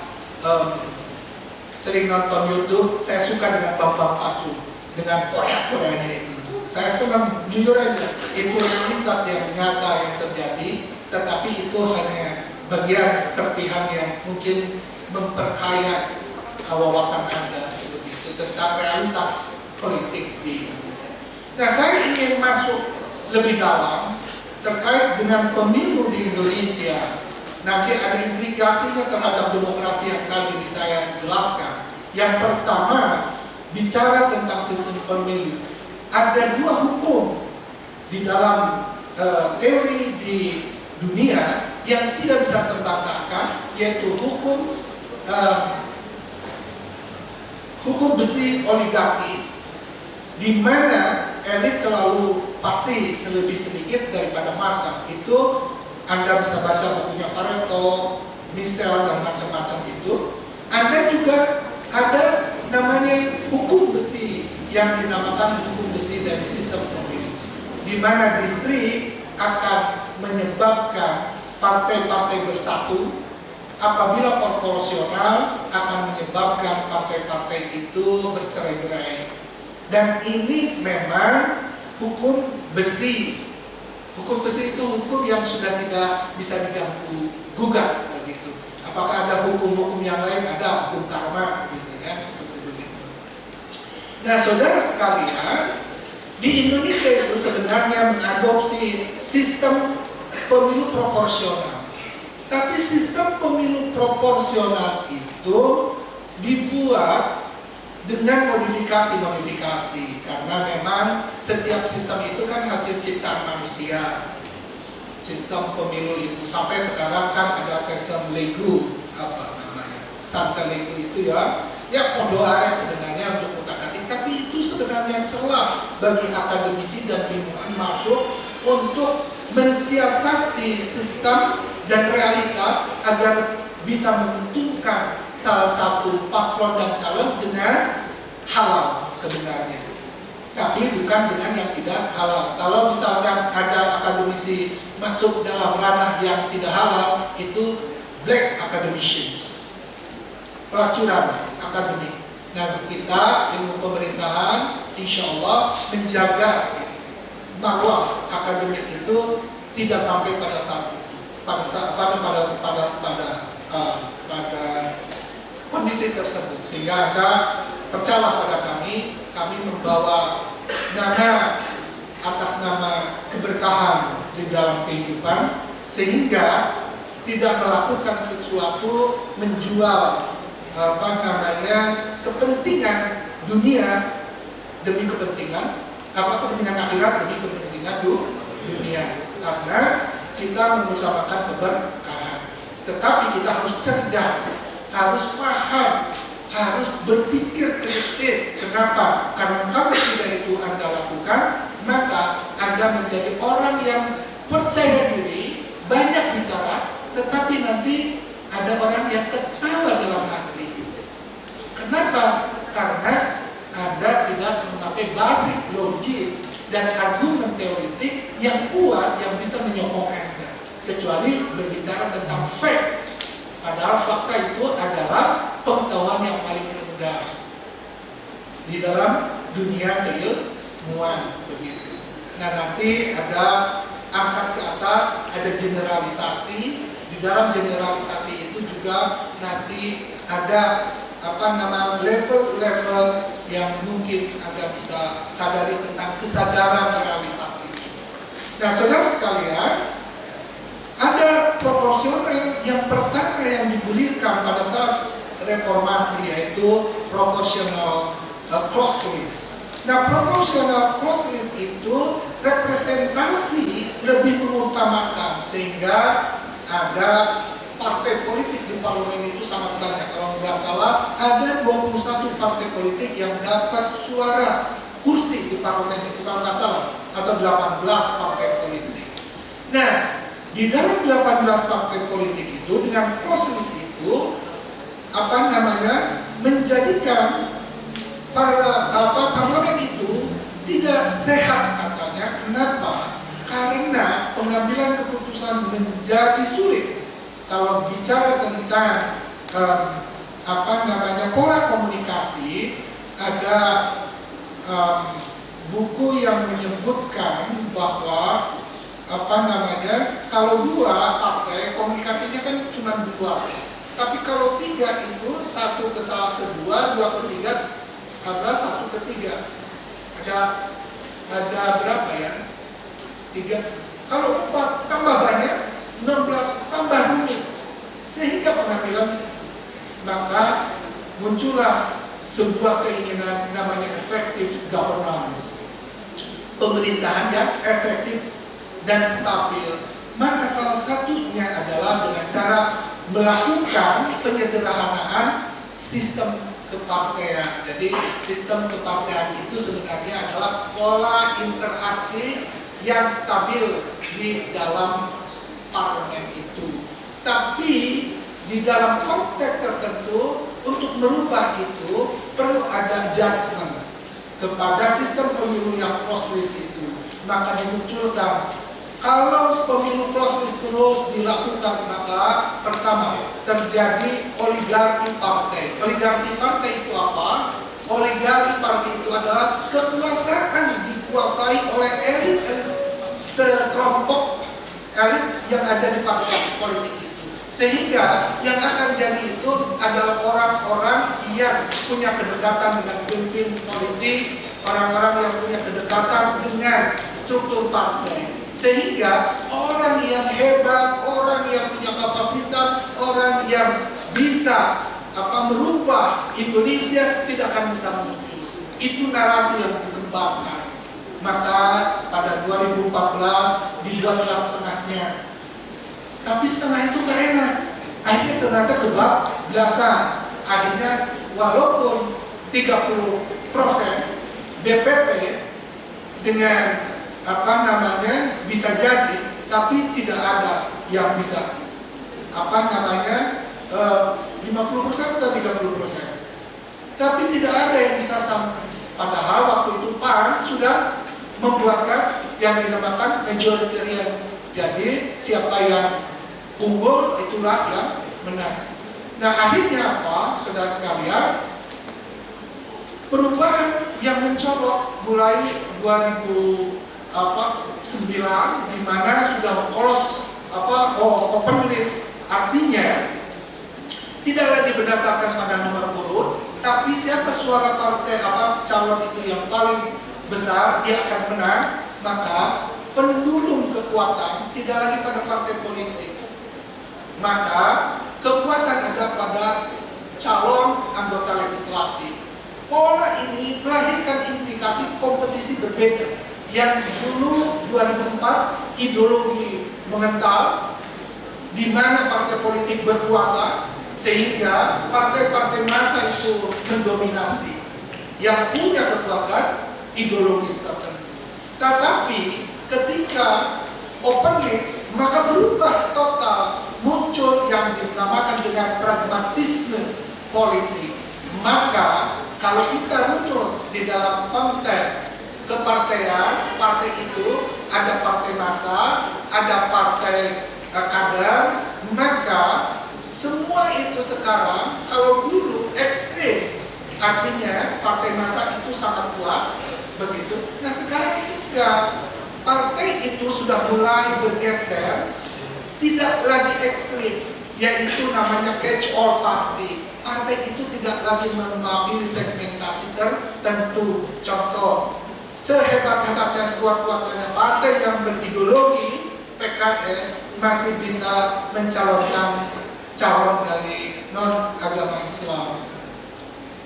sering nonton YouTube. Saya suka dengan Bambang Pacul, dengan Korea-Koreanya itu. Saya senang, jujur aja, itu realitas yang nyata yang terjadi, tetapi itu hanya bagian serpihan yang mungkin memperkaya wawasan Anda begitu tentang realitas politik di Indonesia. Nah, saya ingin masuk lebih dalam terkait dengan pemilu di Indonesia. Nanti ada implikasinya terhadap demokrasi yang kali ini saya jelaskan. Yang pertama, bicara tentang sistem pemilu. Ada dua hukum di dalam teori di dunia yang tidak bisa terbantahkan, yaitu hukum besi oligarki, di mana elit selalu pasti lebih sedikit daripada massa. Itu Anda bisa baca bukunya Pareto, Michel, dan macam-macam itu. Anda juga ada namanya hukum besi yang dinamakan hukum besi dari sistem pemilu, di mana distrik akan menyebabkan partai-partai bersatu. Apabila proporsional akan menyebabkan partai-partai itu bercerai-berai. Dan ini memang hukum besi. Hukum besi itu hukum yang sudah tidak bisa diganggu gugat begitu. Apakah ada hukum-hukum yang lain? Ada hukum karma, gitu kan, seperti begitu. Nah, saudara sekalian, di Indonesia itu sebenarnya mengadopsi sistem pemilu proporsional. Tapi sistem pemilu proporsional itu dibuat dengan modifikasi-modifikasi, karena memang setiap sistem itu kan hasil ciptaan manusia. Sistem pemilu itu sampai sekarang kan ada sistem Lego, apa namanya, Santa Lego itu ya podo aja sebenarnya untuk utak-atik, tapi itu sebenarnya celah bagi akademisi dan ilmuwan masuk untuk mensiasati sistem dan realitas agar bisa menentukan salah satu paslon dan calon dengan halal sebenarnya, tapi bukan dengan yang tidak halal. Kalau misalkan ada akademisi masuk dalam ranah yang tidak halal, itu black academicians, pelacuran akademik. Nah, kita ilmu pemerintahan insya Allah menjaga bahwa akademik itu tidak sampai pada saat itu, pada kondisi tersebut, sehingga Anda percayalah pada kami membawa nama atas nama keberkahan di dalam kehidupan, sehingga tidak melakukan sesuatu menjual kepentingan dunia demi kepentingan akhirat demi kepentingan dunia, karena kita mengutamakan keberkahan. Tetapi kita harus cerdas, harus paham, harus berpikir kritis. Kenapa? Karena kalau tidak itu Anda lakukan, maka Anda menjadi orang yang percaya diri, banyak bicara, tetapi nanti ada orang yang ketawa dalam hati. Kenapa? Karena Anda tidak memakai basis logis dan argumen teoritik yang kuat yang bisa menyokong Anda, kecuali berbicara tentang fact. Padahal fakta itu adalah pengetahuan yang paling rendah di dalam dunia keilmuan, begitu. Nah, nanti ada angkat ke atas, ada generalisasi. Di dalam generalisasi itu juga nanti ada level-level yang mungkin Anda bisa sadari tentang kesadaran realitas itu. Nah, saudara sekalian, ada proporsional yang pertama yang digulirkan pada saat reformasi, yaitu proportional close list. Nah, proportional close list itu representasi lebih mengutamakan, sehingga ada partai politik di parlemen itu sangat banyak. Kalau nggak salah, ada 21 partai politik yang dapat suara kursi di parlemen itu, kalau nggak salah, atau 18 partai politik. Nah, di dalam 18 partai politik itu dengan close list itu menjadikan parlemen itu tidak sehat katanya. Kenapa? Karena pengambilan keputusan menjadi sulit. Kalau bicara tentang pola komunikasi, ada buku yang menyebutkan bahwa kalau dua partai komunikasinya kan cuma dua, tapi kalau tiga itu satu ke kedua, dua ke tiga, ada satu ke tiga, ada berapa ya? 3. Kalau 4 tambah banyak, 16 tambah rumit, sehingga pengambilan, maka muncullah sebuah keinginan namanya effective governance, pemerintahan yang efektif dan stabil. Maka salah satunya adalah dengan cara melakukan penyederhanaan sistem kepartean. Jadi sistem kepartean itu sebenarnya adalah pola interaksi yang stabil di dalam parlemen itu. Tapi di dalam konteks tertentu, untuk merubah itu perlu ada adjustment kepada sistem pemilu yang close list itu. Maka dimunculkan, kalau pemilu close list terus dilakukan, maka pertama terjadi oligarki partai. Oligarki partai itu apa? Oligarki partai itu adalah kekuasaan dikuasai oleh elit-elit, sekelompok elit yang ada di partai politik itu. Sehingga yang akan jadi itu adalah orang-orang yang punya kedekatan dengan pemimpin politik, orang-orang yang punya kedekatan dengan struktur partai. Sehingga orang yang hebat, orang yang punya kapasitas, orang yang bisa merubah Indonesia tidak akan bisa muncul. Itu narasi yang dikembangkan. Maka pada 2014 dibuatlah setengahnya. Tapi setengah itu gak enak. Akhirnya ternyata kebablasan. Akhirnya walaupun 30% BPP dengan bisa jadi, tapi tidak ada yang bisa 50% atau 30%. Tapi tidak ada yang bisa sampai. Padahal waktu itu PAN sudah membuatkan yang dinamakan majoritarian. Jadi siapa yang unggul itulah yang menang. Nah akhirnya apa, saudara sekalian? Perubahan yang mencolok mulai 2009 di mana sudah open list, artinya tidak lagi berdasarkan pada nomor urut, tapi siapa suara partai calon itu yang paling besar dia akan menang. Maka pendulum kekuatan tidak lagi pada partai politik, maka kekuatan ada pada calon anggota legislatif. Pola ini melahirkan implikasi kompetisi berbeda. Yang dulu 2004 ideologi mengental, di mana partai politik berkuasa, sehingga partai-partai massa itu mendominasi, yang punya kekuatan ideologis tertentu. Tetapi ketika open list, maka berubah total, muncul yang dinamakan dengan pragmatisme politik. Maka kalau kita runut di dalam konteks kepartaian, partai itu ada partai massa, ada partai kader, maka semua itu sekarang kalau dulu ekstrim, artinya partai massa itu sangat kuat, begitu. Nah sekarang itu enggak, partai itu sudah mulai bergeser, tidak lagi ekstrim, yaitu namanya catch all party. Partai itu tidak lagi mengambil segmentasi tertentu. Contoh, sehebat-hebatnya kuat-kuatnya partai yang berideologi, PKS masih bisa mencalonkan calon dari non agama Islam,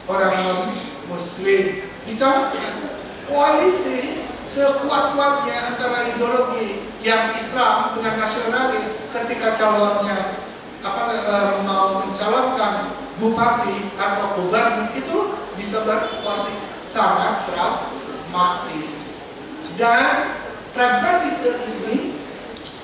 orang non Muslim, dicalonkan. Koalisi sekuat-kuatnya antara ideologi yang Islam dengan nasionalis, ketika calonnya mau mencalonkan bupati atau gubernur itu bisa berkoalisi sangat pragmatis. Dan pragmatisme ini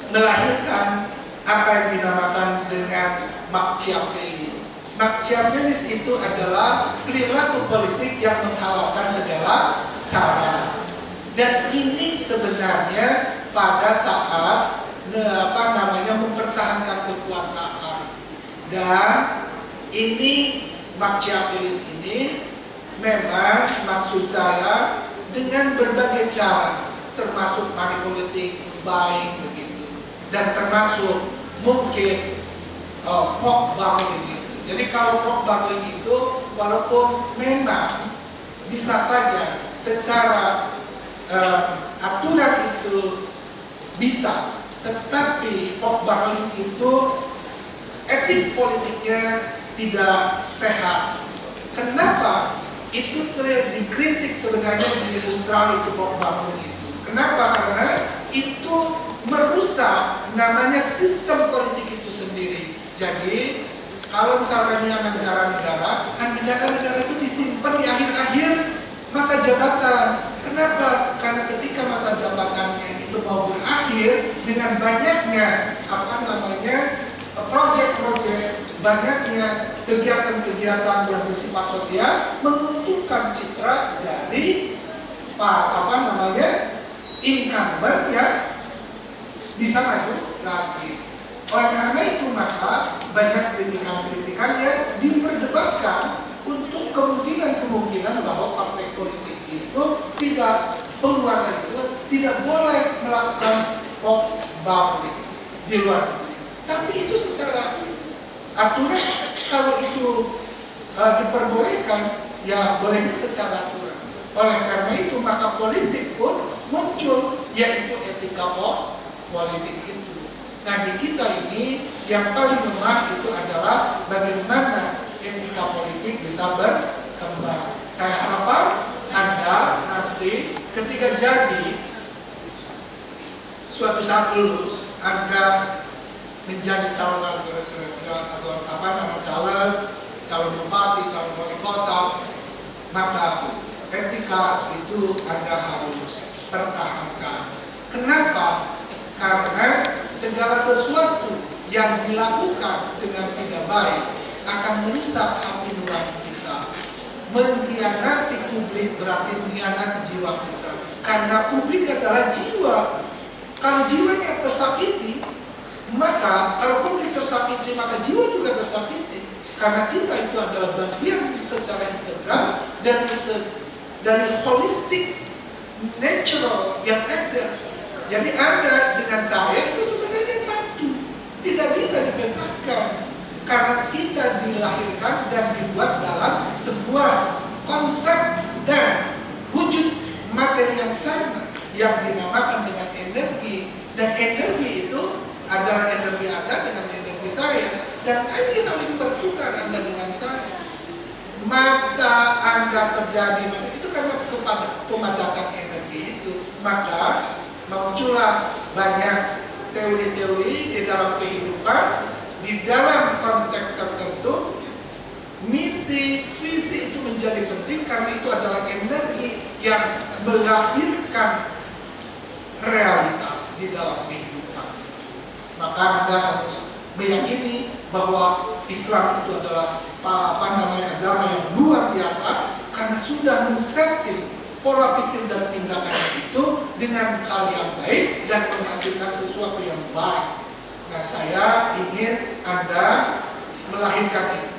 melahirkan apa yang dinamakan dengan Machiavellis. Machiavellis itu adalah perilaku politik yang menghalalkan segala cara. Dan ini sebenarnya pada saat mempertahankan kekuasaan. Dan ini Machiavellis ini memang maksud saya dengan berbagai cara, termasuk money politik, buying begitu, dan termasuk mungkin pork barrelling itu. Jadi kalau pork barrelling itu walaupun memang bisa saja secara aturan itu bisa, tetapi pork barrelling itu etik politiknya tidak sehat. Kenapa? Itu dikritik sebenarnya di Australia itu pork barrelling itu. Kenapa? Karena itu merusak namanya sistem politik itu sendiri. Jadi kalau misalkan negara-negara itu disimpan di akhir-akhir masa jabatan. Kenapa? Karena ketika masa jabatannya itu mau berakhir dengan banyaknya proyek-proyek, banyaknya kegiatan-kegiatan yang bersifat sosial, menguntungkan citra dari incumbent yang bisa maju lagi. Oleh karena itu maka banyak kritikan-kritikan yang diperdebatkan untuk kemungkinan bahwa partai politik itu penguasa itu tidak boleh melakukan pork barrelling di luar negeri. Tapi itu secara aturan kalau itu diperbolehkan, ya bolehnya secara aturan. Oleh karena itu maka politik pun muncul, yaitu etika politik itu. Nah di kita ini yang paling lemah itu adalah bagaimana etika politik bisa berkembang. Saya harapkan Anda nanti ketika jadi suatu saat lulus, Anda menjadi calon anggota atau apa nama calon bupati, calon wali kota, maka etika itu Anda harus pertahankan. Kenapa? Karena segala sesuatu yang dilakukan dengan tidak baik akan merusak hati nurani kita. Mengkhianati publik berarti mengkhianati jiwa kita. Karena publik adalah jiwa. Kalau jiwanya tersakiti, maka kalau publik tersakiti, maka jiwa juga tersakiti. Karena kita itu adalah bagian secara integral dari holistic natural yang ada. Jadi Anda dengan saya itu sebenarnya satu, tidak bisa dipisahkan. Karena kita dilahirkan dan dibuat dalam sebuah konsep dan wujud materi yang sama yang dinamakan dengan energi. Dan energi itu adalah energi Anda dengan energi saya. Dan ini saling bertukar Anda dengan saya. Maka Anda terjadi, itu karena pemadatan energi itu. Maka muncullah banyak teori-teori di dalam kehidupan, di dalam konteks tertentu. Misi, visi itu menjadi penting karena itu adalah energi yang melahirkan realitas di dalam kehidupan. Maka Anda harus meyakini bahwa Islam itu adalah agama yang luar biasa karena sudah men-setting pola pikir dan tindakan itu dengan hal yang baik dan menghasilkan sesuatu yang baik. Nah, saya ingin Anda melahirkan itu.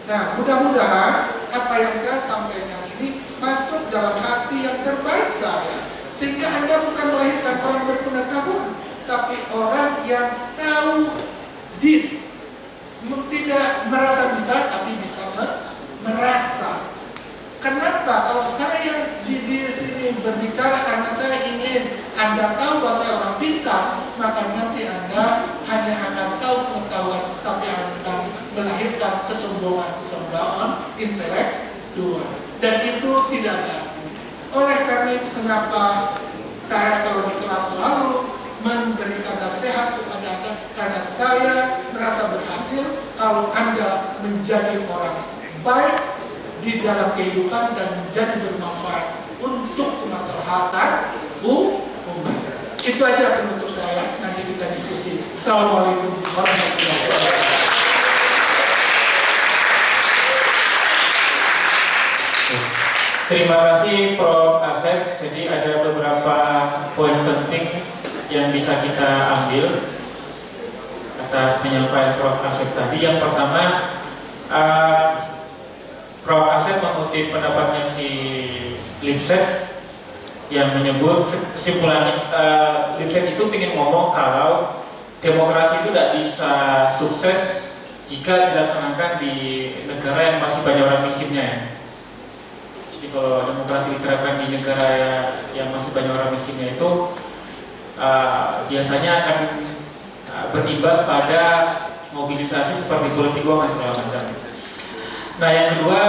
Nah, mudah-mudahan apa yang saya sampaikan ini masuk dalam hati yang terbaik saya, sehingga Anda bukan melahirkan orang berpengetahuan, tapi orang yang tahu diri, tidak merasa bisa, tapi bisa merasa. Kenapa? Kalau saya di sini berbicara karena saya ingin Anda tahu bahwa saya orang pintar, maka nanti Anda hanya akan tahu pengetahuan, tapi akan melahirkan kesombongan intelektual. Dan itu tidak baik. Oleh karena itu kenapa saya kalau di kelas selalu memberikan nasihat kepada Anda, karena saya merasa berhasil kalau Anda menjadi orang baik di dalam kehidupan dan menjadi bermanfaat untuk kemaslahatan umat. Itu aja penutup saya. Nanti kita diskusi. Assalamualaikum warahmatullahi wabarakatuh. Terima kasih Prof. Asep. Jadi ada beberapa poin penting yang bisa kita ambil atas penyampaian Prof. Asep tadi. Yang pertama, Prof. Asep mengutip pendapatnya si Lipset yang menyebut kesimpulannya Lipset itu ingin ngomong kalau demokrasi itu tidak bisa sukses jika dilaksanakan di negara yang masih banyak orang miskinnya ya. Jadi kalau demokrasi diterapkan di negara yang masih banyak orang miskinnya itu biasanya akan berimbas pada mobilisasi seperti politik uang dan segala macam. Nah yang kedua,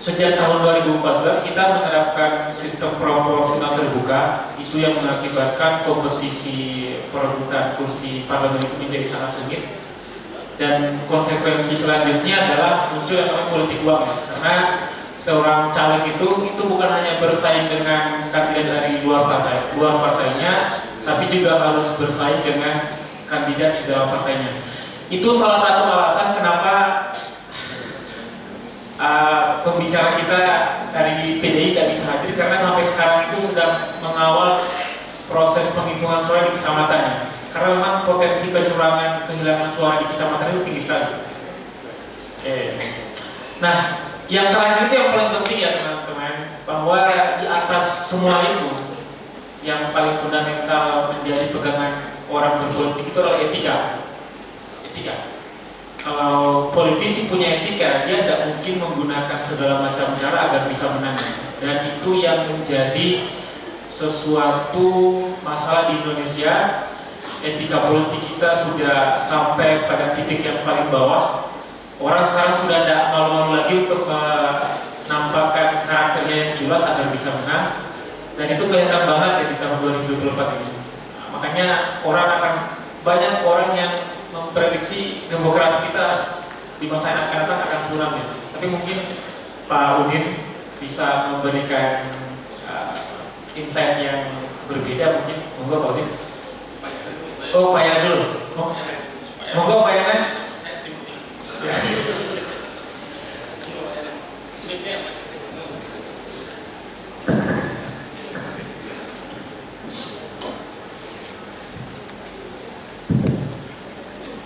sejak tahun 2014 kita menerapkan sistem proporsional terbuka, itu yang mengakibatkan kompetisi perebutan kursi parlemen itu menjadi sangat sengit. Dan konsekuensi selanjutnya adalah muncul yang namanya politik uang ya. Karena seorang caleg itu bukan hanya bersaing dengan kandidat dari luar partainya, tapi juga harus bersaing dengan kandidat di dalam partainya. Itu salah satu alasan kenapa pembicara kita dari PDI tidak bisa hadir, karena sampai sekarang itu sedang mengawal proses penghitungan suara di kecamatannya. Karena memang potensi kecurangan kehilangan suara di kecamatan itu tinggi sekali. Nah, yang terakhir itu yang paling penting ya teman-teman, bahwa di atas semua itu yang paling fundamental menjadi pegangan orang berpolitik itu adalah etika. Kalau politisi punya etika, dia tidak mungkin menggunakan segala macam cara agar bisa menang. Dan itu yang menjadi sesuatu masalah di Indonesia. Etika politik kita sudah sampai pada titik yang paling bawah. Orang sekarang sudah tidak malu-malu lagi untuk menampakkan karakternya yang jelas agar bisa menang. Dan itu kelihatan banget ya di tahun 2024 ini. Makanya banyak orang yang memprediksi demokrasi kita di masa yang akan datang akan suram ya. Tapi mungkin Pak Udin bisa memberikan insight yang berbeda mungkin. Monggo Pak Udin. Oh, Pak Yan dulu. Monggo Pak Yan.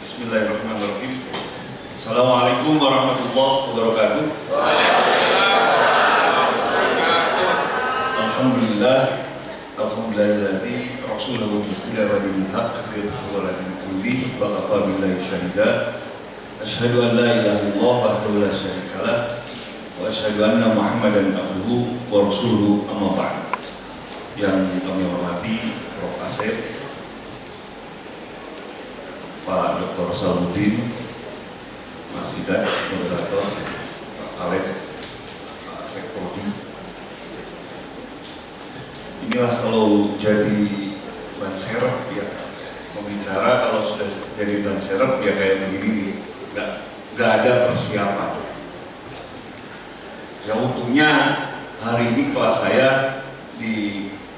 Bismillahirrahmanirrahim. Assalamualaikum warahmatullahi wabarakatuh. Alhamdulillahilladzi rasulahu ila wadil haq bil walakin kulli wa kafa billahi syahida. Asyhadu an la ilaha illallah wahdahu la syarikalah wa asyhadu anna Muhammadan abduhu wa rasuluhu amma ba'd. Yang kami hormati Prof. Asep, Pak Dr. Salahuddin, Mas Idat, moderator, Pak Khaled, Pak Sekpodi. Inilah kalau jadi ban serep ya, membicara kalau sudah jadi ban serep ya kayak begini, nggak ada persiapan. Ya untungnya hari ini kelas saya di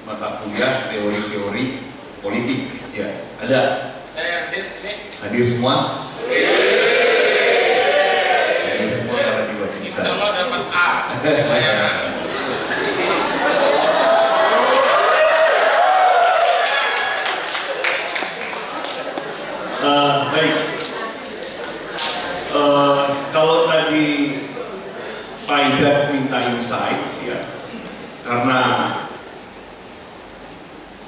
mata kuliah teori-teori politik ya ada. Hadir semua? Hadir semua karena diwajibkan. Insya Allah dapat A. Baik. Kalau tadi Pak Idat minta insight ya, karena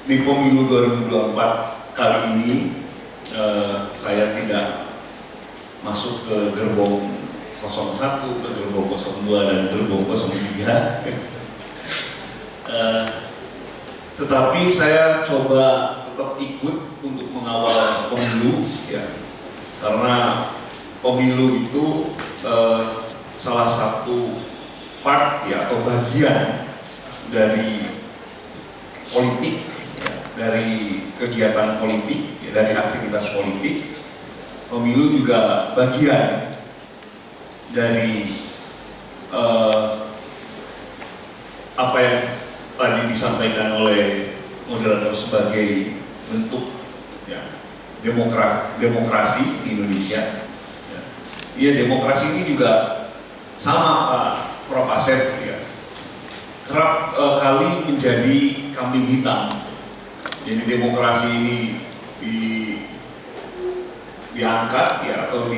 di pemilu 2024 kali ini saya tidak masuk ke gerbong 01, ke gerbong 02 dan gerbong 03. Tetapi saya coba tetap ikut untuk mengawal pemilu ya, karena pemilu itu salah satu part ya atau bagian dari politik ya, dari kegiatan politik ya, dari aktivitas politik. Pemilu juga bagian dari apa yang tadi disampaikan oleh moderator sebagai bentuk ya, demokrasi di Indonesia. Iya, demokrasi ini juga sama Pak Prof. Asep ya, kerap kali menjadi kambing hitam. Jadi demokrasi ini diangkat ya atau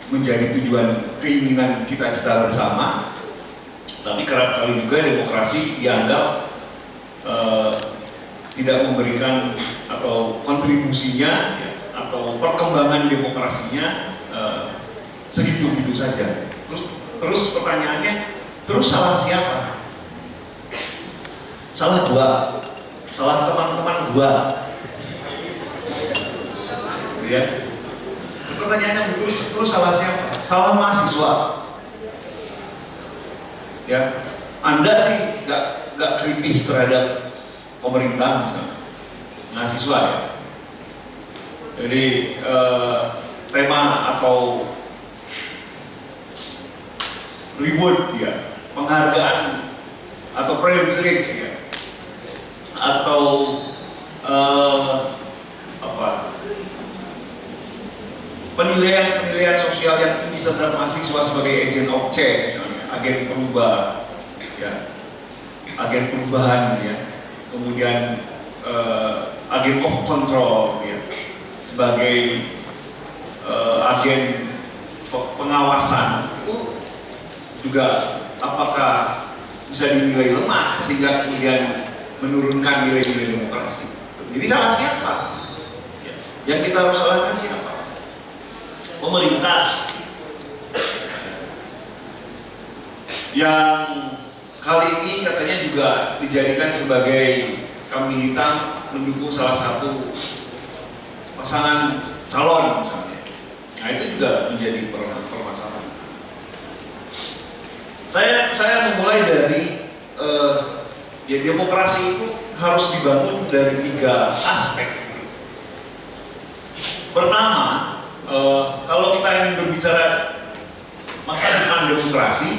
menjadi tujuan keinginan cita-cita bersama, tapi kerap kali juga demokrasi dianggap tidak memberikan atau kontribusinya ya, atau perkembangan demokrasinya segitu-gitu saja. Terus pertanyaannya, terus salah siapa? Salah gua, salah teman-teman gua, ya. Pertanyaannya terus salah siapa? Salah mahasiswa. Ya, Anda sih nggak kritis terhadap pemerintah misalnya, mahasiswa ya. Jadi tema atau reward ya, penghargaan atau privilege ya, atau penilaian sosial yang tinggi terhadap mahasiswa sebagai agent of change, misalnya, agen perubah, ya, agen perubahan, ya, kemudian agen of control, ya, sebagai agen pengawasan, itu juga apakah bisa dinilai lemah sehingga kemudian menurunkan nilai-nilai demokrasi. Jadi salah siapa? Ya. Yang kita harus salahkan siapa? Pemerintah yang kali ini katanya juga dijadikan sebagai kambing hitam mendukung salah satu pasangan calon misalnya. Nah itu juga menjadi permasalahan. Saya memulai dari ya demokrasi itu harus dibangun dari 3 aspek. Pertama, kalau kita ingin berbicara masa depan demokrasi,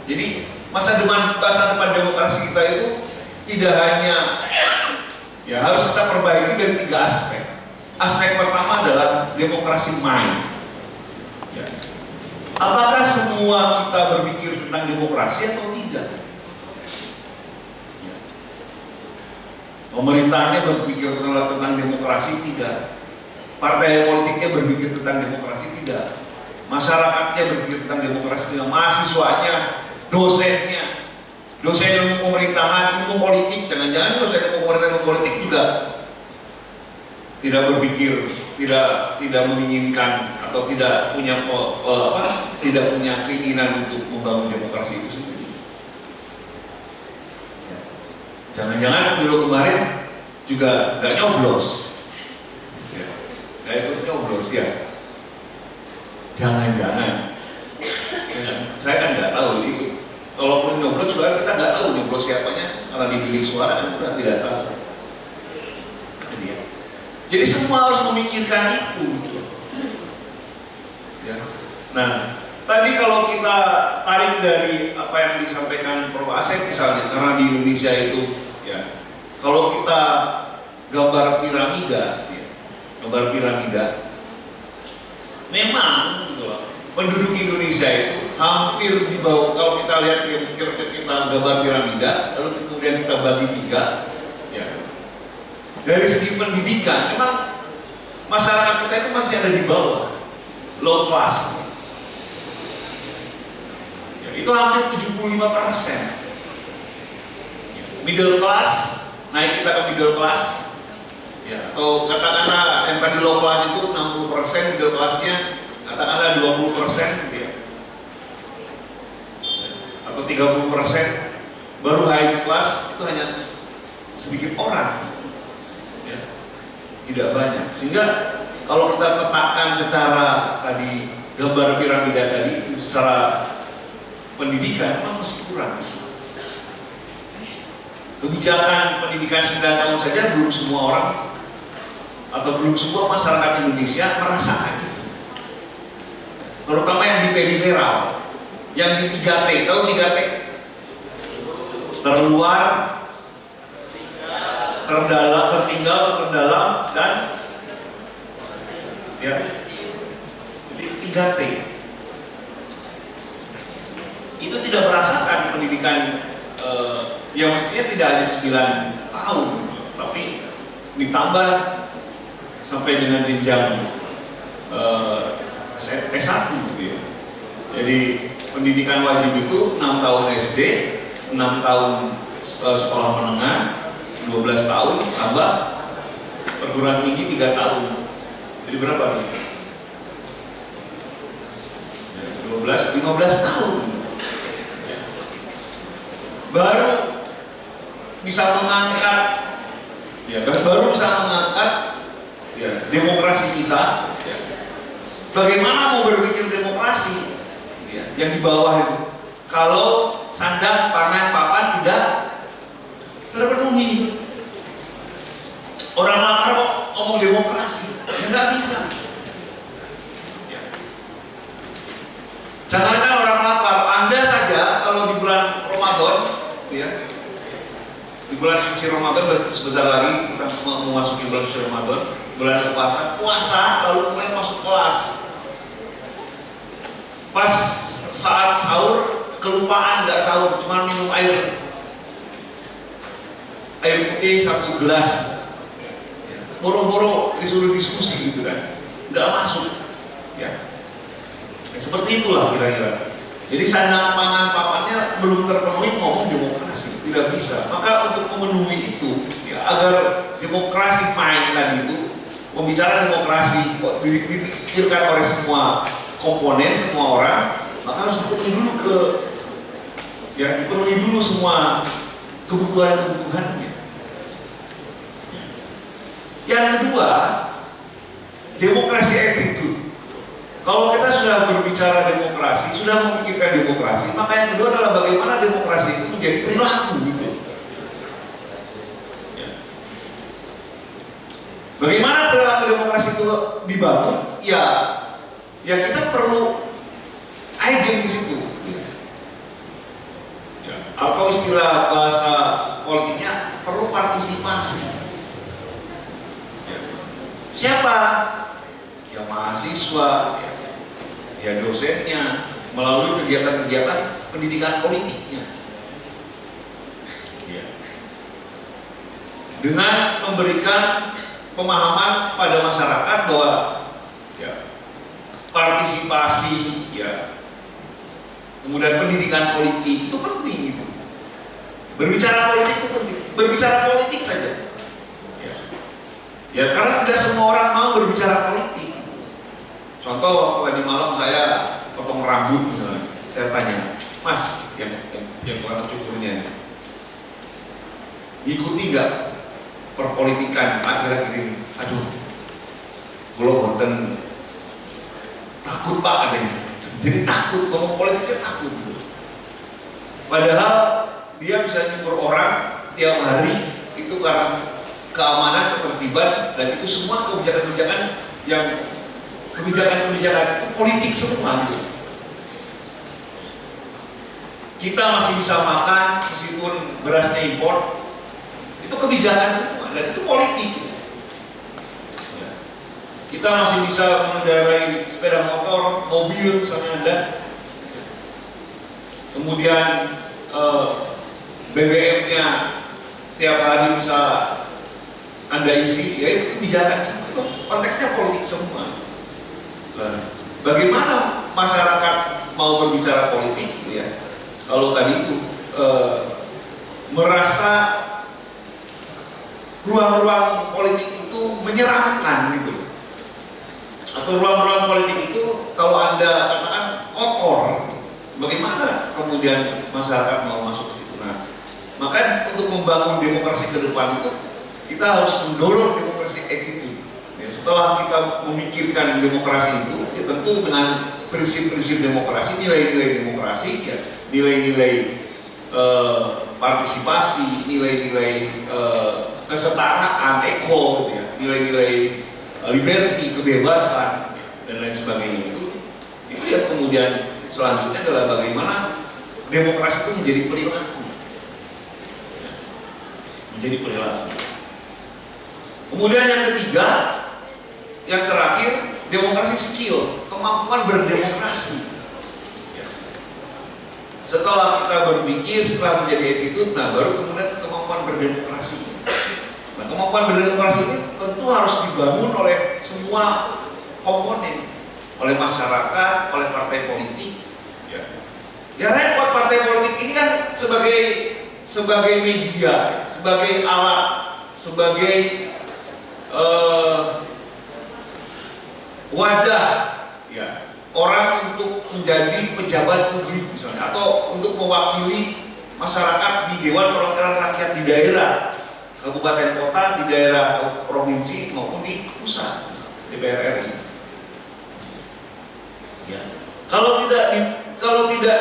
jadi masa depan demokrasi kita itu tidak hanya ya harus kita perbaiki dari 3 aspek. Aspek pertama adalah demokrasi mind. Ya. Apakah semua kita berpikir tentang demokrasi atau tidak? Ya. Pemerintahnya berpikir tentang demokrasi tidak. Partai politiknya berpikir tentang demokrasi tidak. Masyarakatnya berpikir tentang demokrasi tidak. Mahasiswanya, dosen ilmu pemerintahan, ilmu politik, jangan-jangan dosen ilmu pemerintahan, ilmu politik juga tidak berpikir, tidak menginginkan atau tidak punya keinginan untuk membangun demokrasi itu sendiri. Jangan-jangan pemilu kemarin juga nggak nyoblos, nggak ikut nyoblos ya. Jangan-jangan, saya kan nggak tahu itu. Kalaupun nyoblos juga kita nggak tahu nyoblos siapanya, karena dipilih suara kan kita tidak tahu. Jadi semua harus memikirkan itu. Ya. Nah, tadi kalau kita tarik dari apa yang disampaikan Prof. Asep misalnya, karena di Indonesia itu, ya, kalau kita gambar piramida, memang gitu loh, penduduk Indonesia itu hampir di bawah. Kalau kita lihat kita gambar piramida, lalu kemudian kita bagi 3, ya. Dari segi pendidikan, memang masyarakat kita itu masih ada di bawah, low class. Ya, itu hampir 75%. Middle class, naik kita ke middle class. Ya, atau katakanlah yang tadi low class itu 60%, middle classnya katakanlah 20%, ya. Atau 30%. Baru high class itu hanya sedikit orang. Tidak banyak, sehingga kalau kita petakan secara tadi gambar piramida tadi secara pendidikan memang masih kurang. Kebijakan pendidikan 9 tahun saja belum semua orang atau belum semua masyarakat Indonesia merasakan itu. Terutama yang di periferal, yang di 3T, tahu 3T? Terluar, terdalam, tertinggal, terdalam, dan ya 3T. Itu tidak merasakan pendidikan yang mestinya tidak hanya 9 tahun, tapi ditambah sampai dengan jenjang S1 gitu ya. Jadi pendidikan wajib itu 6 tahun SD, 6 tahun sekolah menengah, 12 tahun tambah perguruan tinggi 3 tahun. Jadi berapa nih? 15 tahun. Baru bisa mengangkat ya, demokrasi kita. Ya. Bagaimana mau berpikir demokrasi? Ya, yang di bawah itu. Kalau sandang, pangan, papan tidak terpenuhi. Orang lapar kok ngomong demokrasi, ya nggak bisa. Ya. Jangankan orang lapar, Anda saja kalau di bulan Ramadan, ya, di bulan suci Ramadan sebentar lagi kita mau memasuki bulan suci Ramadan, bulan puasa, lalu kemudian masuk kelas. Pas saat sahur kelupaan nggak sahur, cuma minum air putih 1 gelas, boro-boro disuruh diskusi gitu kan, nggak masuk, ya. Seperti itulah kira-kira. Jadi sandang pangan papannya belum terpenuhi ngomong demokrasi, tidak bisa. Maka untuk memenuhi itu, ya, agar demokrasi main tadi itu pembicaraan demokrasi dipikirkan oleh semua komponen, semua orang, maka harus dipenuhi dulu semua kebutuhannya. Yang kedua, demokrasi attitude. Kalau kita sudah berbicara demokrasi, sudah memikirkan demokrasi, maka yang kedua adalah bagaimana demokrasi itu menjadi perilaku gitu. Bagaimana perilaku demokrasi itu dibangun? Ya kita perlu agent di situ. Ya, atau istilah bahasa politiknya perlu partisipasi. Ya. Siapa? Ya mahasiswa, ya dosennya, melalui kegiatan-kegiatan pendidikan politiknya. Ya. Dengan memberikan pemahaman pada masyarakat bahwa ya, partisipasi, ya, kemudian pendidikan politik itu penting gitu. Berbicara politik itu penting. Berbicara politik saja. Ya karena tidak semua orang mau berbicara politik. Contoh tadi malam saya potong rambut misalnya, saya tanya, Mas, yang warna cukurnya, ikuti nggak perpolitikan akhir-akhir ini? Aduh, kalau konten takut Pak adanya. Jadi takut, ngomong politisnya takut gitu. Padahal dia bisa nyukur orang tiap hari itu karena keamanan, ketertiban, dan itu semua kebijakan-kebijakan yang kebijakan-kebijakan itu politik semua gitu. Kita masih bisa makan meskipun berasnya impor, itu kebijakan semua dan itu politik. Kita masih bisa mengendarai sepeda motor, mobil misalnya Anda. Kemudian BBM-nya tiap hari bisa Anda isi, ya itu kebijakan semua. Itu konteksnya politik semua. Nah, bagaimana masyarakat mau berbicara politik gitu ya? Kalau tadi itu merasa ruang-ruang politik itu menyeramkan gitu, atau ruang-ruang politik itu kalau Anda katakan kotor, bagaimana kemudian masyarakat mau masuk ke situ? Nah, maka untuk membangun demokrasi ke depan itu kita harus mendorong demokrasi attitude. Ya, setelah kita memikirkan demokrasi itu, ya tentu dengan prinsip-prinsip demokrasi, nilai-nilai demokrasi, ya, nilai-nilai partisipasi, nilai-nilai kesetaraan, gitu ya, nilai-nilai liberty, kebebasan, ya, dan lain sebagainya itu yang kemudian selanjutnya adalah bagaimana demokrasi itu menjadi perilaku, ya, menjadi perilaku. Kemudian yang ketiga, yang terakhir, demokrasi skill, kemampuan berdemokrasi. Ya. Setelah kita berpikir, setelah menjadi attitude, nah baru kemudian kemampuan berdemokrasi. Nah, kemampuan berdemokrasi ini tentu harus dibangun oleh semua komponen, oleh masyarakat, oleh partai politik. Ya repot, partai politik ini kan sebagai media, sebagai alat, sebagai wadah, ya, orang untuk menjadi pejabat publik misalnya, atau untuk mewakili masyarakat di Dewan Perwakilan Rakyat di daerah, kabupaten kota, di daerah provinsi maupun di pusat DPR RI. Ya. Kalau tidak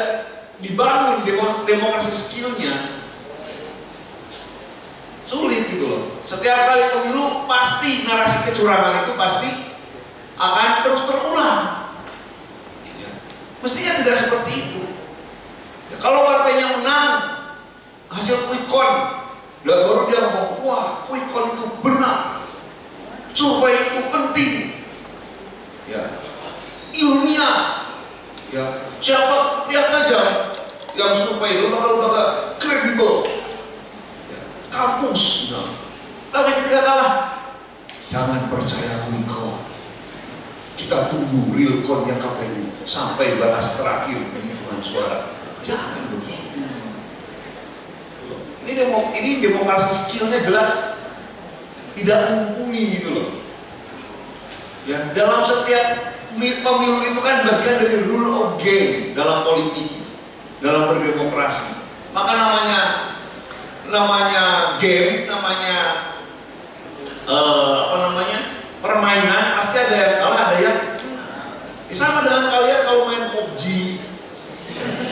dibangun demokrasi skillnya, sulit gitu loh. Setiap kali pemilu pasti narasi kecurangan itu pasti akan terus terulang. Ya. Mestinya tidak seperti itu. Ya, kalau partainya menang hasil quick count, baru dia ngomong, wah quick count itu benar, survei itu penting, ya, ilmiah, ya, siapa lihat saja yang survei itu bakal kredibel, ya, kampus, nah. Tapi ketika kalah, jangan percaya quick count, kita tunggu real count-nya KPU sampai batas terakhir penghitungan suara. Jangan begitu. Ini demokrasi skillnya jelas tidak mumpuni gitu loh. Ya, dalam setiap pemilu itu kan bagian dari rule of game dalam politik, dalam berdemokrasi. Maka namanya game, namanya permainan, pasti ada yang kalah, ada yang menang. Sama dengan kalian kalau main PUBG,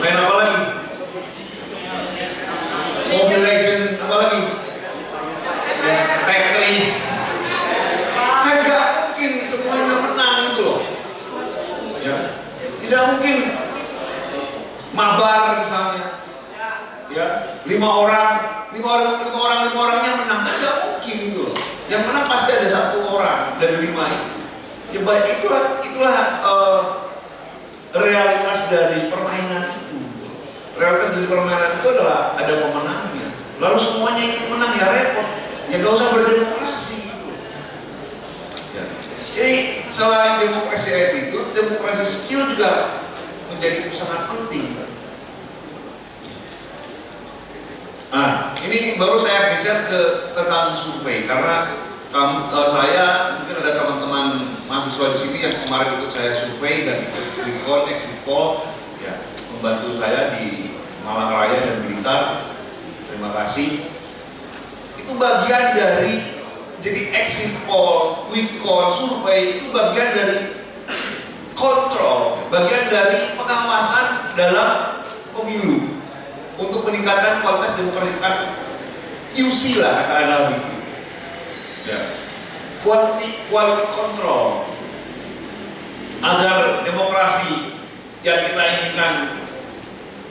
main apa lagi? Mobile Legend, apa lagi? Tetris. Kan gak mungkin semuanya menang gitu loh. Ya. Tidak mungkin mabar misalnya. Ya, 5 orangnya menang, tidak mungkin gitu loh. Yang menang pasti ada 1 orang dari 5 itu. Ya baik, itulah realitas dari permainan itu. Realitas dari permainan itu adalah ada pemenangnya. Lalu semuanya ingin menang ya repot. Ya gak usah berdemokrasi gitu. Ya. Jadi selain demokrasi itu, demokrasi skill juga menjadi sangat penting. Nah, ini baru saya geser ke tentang survei karena saya mungkin ada teman-teman mahasiswa di sini yang kemarin ikut saya survei dan ikut exit poll, ya, membantu saya di Malang Raya dan Blitar. Terima kasih. Itu bagian dari, jadi exit poll, quick count, survei itu bagian dari kontrol, bagian dari pengawasan dalam pemilu untuk meningkatkan kualitas demokrasi, QC lah kata Nabi. Ya. Quality control agar demokrasi yang kita inginkan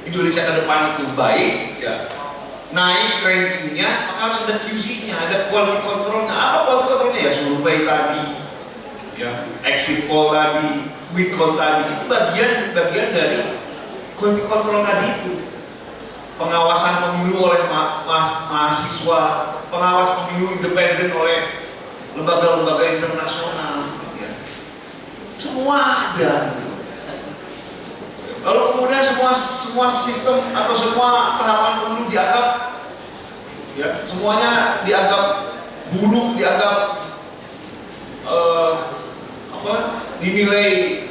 Indonesia ke depan itu baik, ya, naik rankingnya, maka harus ada QC-nya, ada quality controlnya. Apa quality controlnya? Ya survei tadi, ya, exit poll tadi, quick count tadi, itu bagian dari quality control tadi itu. Pengawasan pemilu oleh mahasiswa, pengawas pemilu independen oleh lembaga-lembaga internasional, ya. Semua ada. Lalu kemudian semua sistem atau semua tahapan pemilu dianggap, ya, semuanya dianggap buruk, dianggap dinilai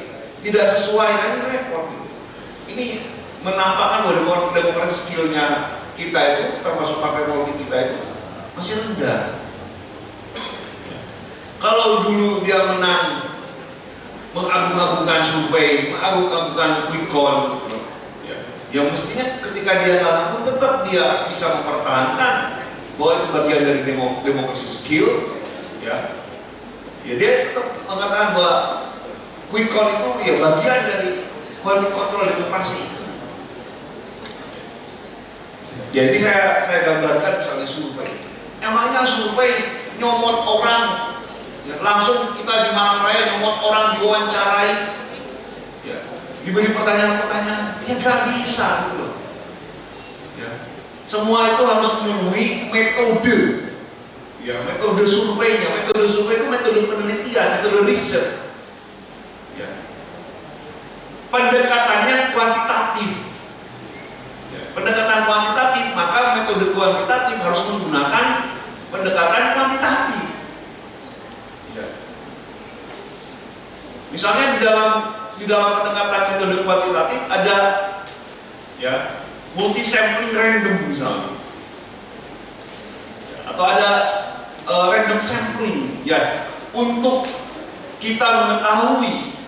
tidak sesuai, kan ini repot. Ini menampakkan bahwa demokrasi skillnya kita itu, termasuk partai politik kita itu masih rendah. Kalau dulu dia menang mengagung-agungkan survei, mengagung-agungkan quick count, ya mestinya ketika dia kalah pun tetap dia bisa mempertahankan bahwa itu bagian dari demokrasi skill, ya. Ya dia tetap mengatakan bahwa quick count itu ya bagian dari quality control demokrasi itu. Jadi saya gambarkan misalnya survei. Emangnya survei nyomot orang, ya, langsung kita di Malang Raya nyomot orang, diwawancarai, ya, diberi pertanyaan-pertanyaan, ya gak bisa gitu loh. Ya. Semua itu harus memenuhi metode, ya, metode surveinya. Metode survei itu metode penelitian, metode riset, ya. Pendekatannya kuantitatif. Pendekatan kuantitatif, maka metode kuantitatif harus menggunakan pendekatan kuantitatif. Ya. Misalnya di dalam pendekatan metode kuantitatif ada, ya, multi sampling random misalnya, atau ada random sampling, ya, untuk kita mengetahui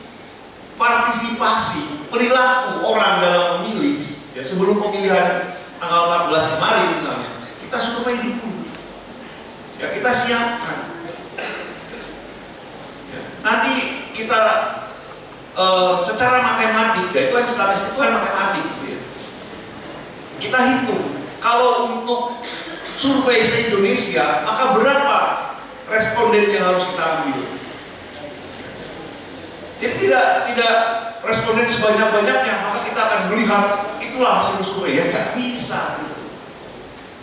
partisipasi perilaku orang dalam memilih. Ya, sebelum pemilihan tanggal 14 kemarin misalnya, kita survei dulu, ya, kita siapkan, ya. Nanti kita secara matematik, ya, itu kan statistik, itu kan matematik, ya. Kita hitung kalau untuk survei se-Indonesia maka berapa responden yang harus kita ambil. Jadi tidak responden sebanyak-banyaknya, maka kita akan melihat itulah hasil survei, ya, nggak bisa.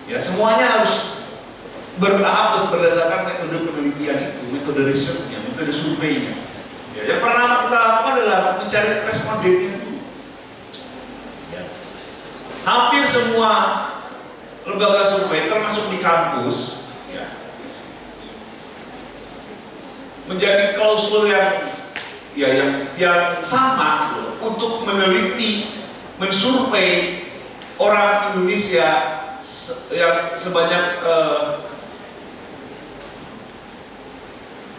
Ya, semuanya harus bertahap berdasarkan metode penelitian itu, metode risetnya, metode surveinya. Ya, yang pertama kita lakukan adalah mencari respondennya dulu. Ya. Hampir semua lembaga survei, termasuk di kampus, ya, menjadi klausul yang sama gitu, untuk meneliti, mensurvei orang Indonesia yang sebanyak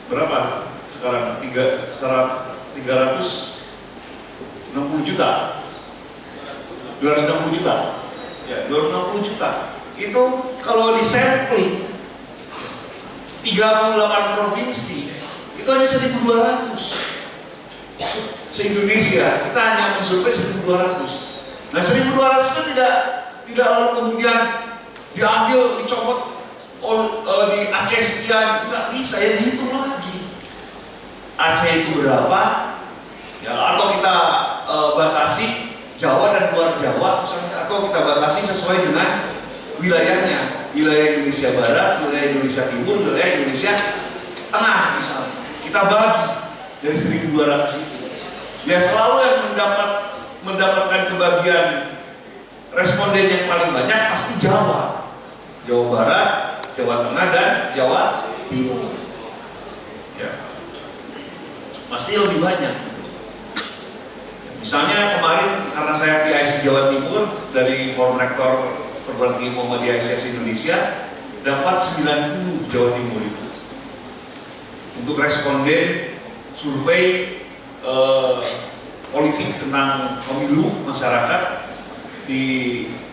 berapa sekarang? 360 juta, 260 juta, ya 260 juta. Itu kalau disampling 38 provinsi, itu hanya 1.200. Se-Indonesia kita hanya mensurvei 1.200. Nah 1.200 itu tidak lalu kemudian diambil, dicopot di Aceh sekian, nggak bisa, ya dihitung lagi. Aceh itu berapa? Ya, atau kita batasi Jawa dan luar Jawa misalnya, atau kita batasi sesuai dengan wilayahnya, wilayah Indonesia Barat, wilayah Indonesia Timur, wilayah Indonesia Tengah misalnya. Kita bagi dari 1.200 itu. Ya selalu yang mendapatkan kebagian responden yang paling banyak pasti Jawa, Jawa Barat, Jawa Tengah dan Jawa Timur. Ya, pasti lebih banyak. Misalnya kemarin karena saya PIC Jawa Timur dari Forum Rektor Perguruan Tinggi Muhammadiyah Asosiasi Indonesia dapat 90 Jawa Timur itu untuk responden survei politik tentang pemilu masyarakat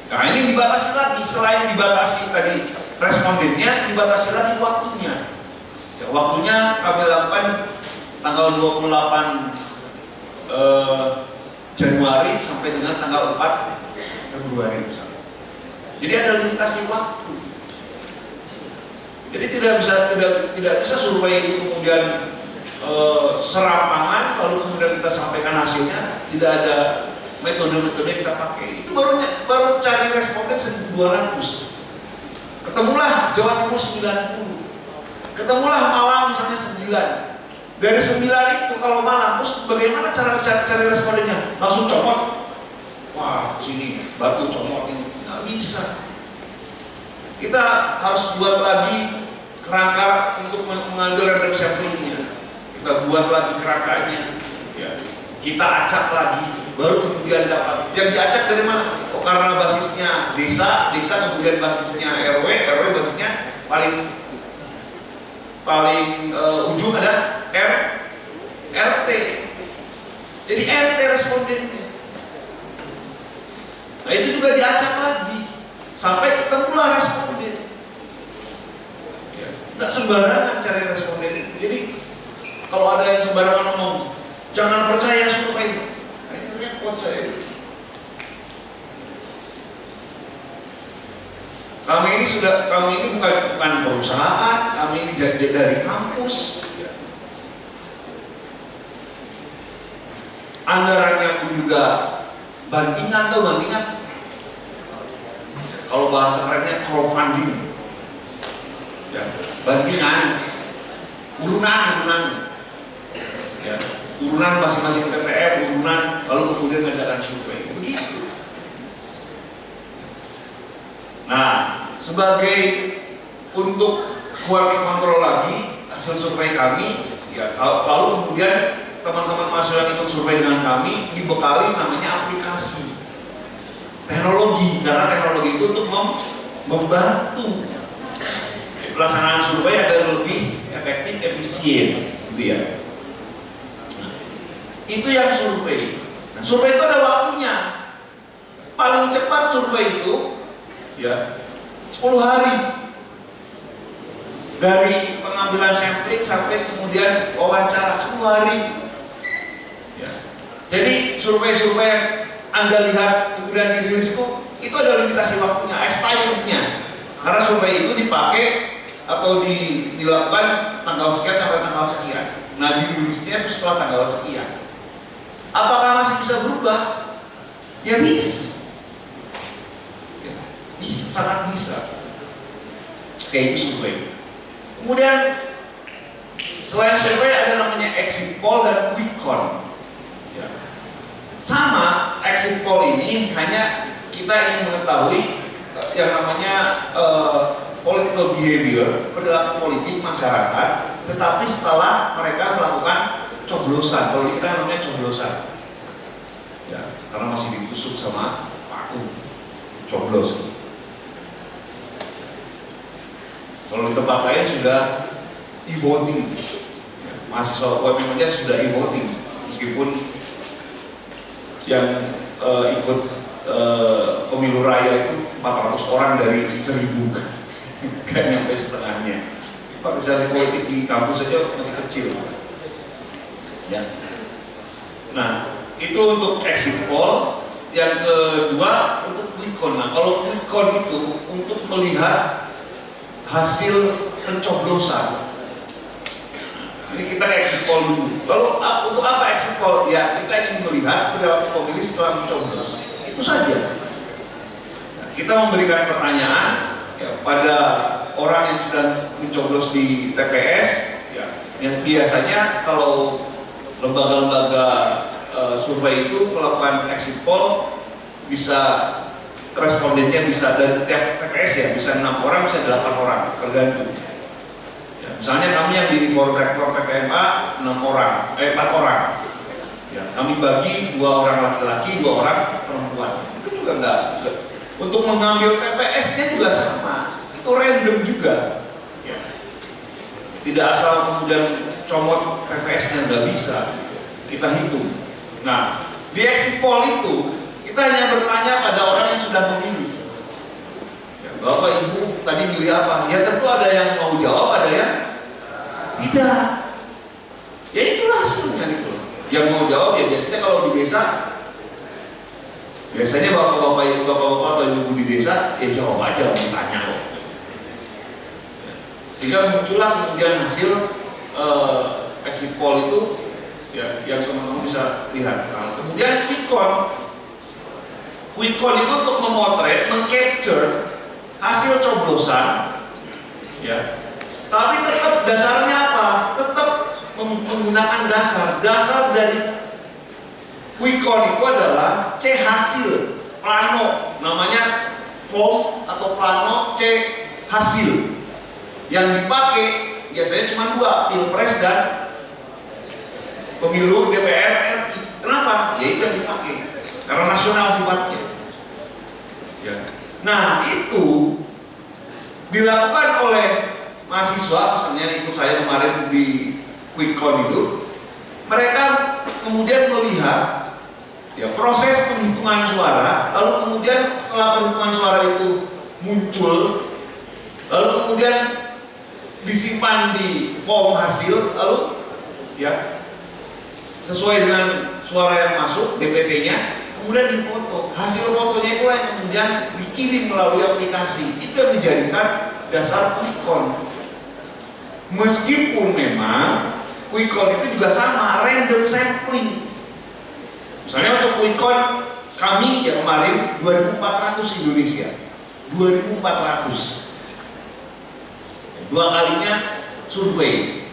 nah ini dibatasi lagi, selain dibatasi tadi respondennya, dibatasi lagi waktunya. Ya, waktunya kami lakukan tanggal 28 Januari sampai dengan tanggal 4 Februari misalnya. Jadi ada limitasi waktu. Jadi tidak bisa survei itu kemudian serampangan lalu kemudian kita sampaikan hasilnya, tidak ada metode-metode yang kita pakai. Itu baru cari responden 1.200. Ketemulah Jawa Timur 90. Ketemulah Malang misalnya 9. Dari 9 itu kalau Malang, terus bagaimana cara cari respondennya? Langsung comot. Wah, sini batu comot ini. Nggak bisa. Kita harus buat lagi kerangka untuk mengambil random sampling-nya. Kita buat lagi kerangkanya, ya. Kita acak lagi, baru kemudian dapat. Yang diacak dari mana? Oh, karena basisnya desa, kemudian basisnya RW basisnya paling ujung ada RT. Jadi RT respondennya. Nah itu juga diacak lagi sampai ketemulah responden. Ya, nggak sembarangan cari responden. Jadi kalau ada yang sembarangan ngomong, jangan percaya survei. Nah, itu repot saya. Kami ini bukan perusahaan, kami ini dari kampus. Anggarannya pun juga bantingan. Kalau bahasa kerennya crowdfunding. Ya, bantingan, urunan. Ya, urunan masing-masing TPF, lalu kemudian ngadakan survei. Begitu. Nah, sebagai untuk quality control lagi hasil survei kami, ya, lalu kemudian teman-teman mahasiswa yang ikut survei dengan kami dibekali namanya aplikasi teknologi, karena teknologi itu untuk membantu pelaksanaan survei agar lebih efektif, efisien, gitu ya. Nah, itu yang survei. Nah, survei itu ada waktunya. Paling cepat survei itu ya 10 hari dari pengambilan sampling sampai kemudian wawancara 10 hari ya. Jadi survei-survei yang Anda lihat kemudian dirilis itu ada limitasi waktunya, expirednya, karena survei itu dipakai atau dilakukan tanggal sekian sampai tanggal sekian. Nah dirilisnya itu setelah tanggal sekian. Apakah masih bisa berubah? Ya bisa. Bisa, sangat bisa. Kayak itu survei. Kemudian selain survei ada namanya exit poll dan quick count. Ya. Sama exit poll ini hanya kita ingin mengetahui yang namanya political behavior, perilaku politik masyarakat tetapi setelah mereka melakukan coblosan. Kalau di kita namanya coblosan, ya, karena masih ditusuk sama paku, coblos. Kalau di tempat lain sudah e-voting, ya, mahasiswa UMM aja sudah e-voting, meskipun yang ikut pemilu raya itu 400 orang dari 1000, gak nyampe setengahnya. Partisipasi politik di kampus saja masih kecil, ya. Nah, itu untuk exit poll. Yang kedua untuk quick count. Nah, kalau quick count itu untuk melihat hasil pencoblosan. Ini kita exit poll dulu. Lalu untuk apa exit poll? Ya, kita ingin melihat perilaku pemilih setelah mencoblos. Itu saja. Nah, kita memberikan pertanyaan ya, pada orang yang sudah mencoblos di TPS. Ya, yang biasanya kalau lembaga-lembaga survei itu melakukan exit poll, bisa respondennya bisa dari tiap TPS ya, bisa 6 orang, bisa 8 orang, tergantung. Ya, misalnya kami yang di forum rektor PTMA 4 orang. Ya, kami bagi 2 orang laki-laki, 2 orang perempuan. Itu juga enggak. Untuk mengambil TPS-nya juga sama. Itu random juga. Ya. Tidak asal kemudian comot TPS-nya, nggak bisa. Kita hitung. Nah, di exit poll itu kita hanya bertanya pada orang yang sudah memilih. Ya, Bapak Ibu tadi milih apa? Ya tentu ada yang mau jawab, ada yang tidak. Ya itulah hasilnya gitu. Yang mau jawab ya biasanya kalau di desa, biasanya bapak-bapak ibu, bapak-bapak atau ibu di desa ya jawab aja, bertanya kok. Sehingga muncullah kemudian hasil exit poll itu. Ya, yang teman-teman bisa lihat. Nah, kemudian quick count itu untuk memotret, mengcapture hasil coblosan, ya. Tapi tetap dasarnya apa? Tetap menggunakan dasar dari quick count itu adalah C hasil, plano, namanya form atau plano C hasil. Yang dipakai biasanya cuma 2, pilpres dan pemilu DPR RI. Kenapa? Ya itu yang dipakai karena nasional sifatnya. Ya. Nah itu dilakukan oleh mahasiswa, misalnya ikut saya kemarin di quick count itu, mereka kemudian melihat ya proses penghitungan suara, lalu kemudian setelah penghitungan suara itu muncul, lalu kemudian disimpan di form hasil, lalu ya sesuai dengan suara yang masuk DPT-nya, kemudian difoto. Hasil fotonya itulah yang kemudian dikirim melalui aplikasi. Itu yang dijadikan dasar quick count. Meskipun memang quick count itu juga sama, random sampling. Misalnya untuk quick count kami ya kemarin 2.400 Indonesia, 2.400. 2 kalinya survei.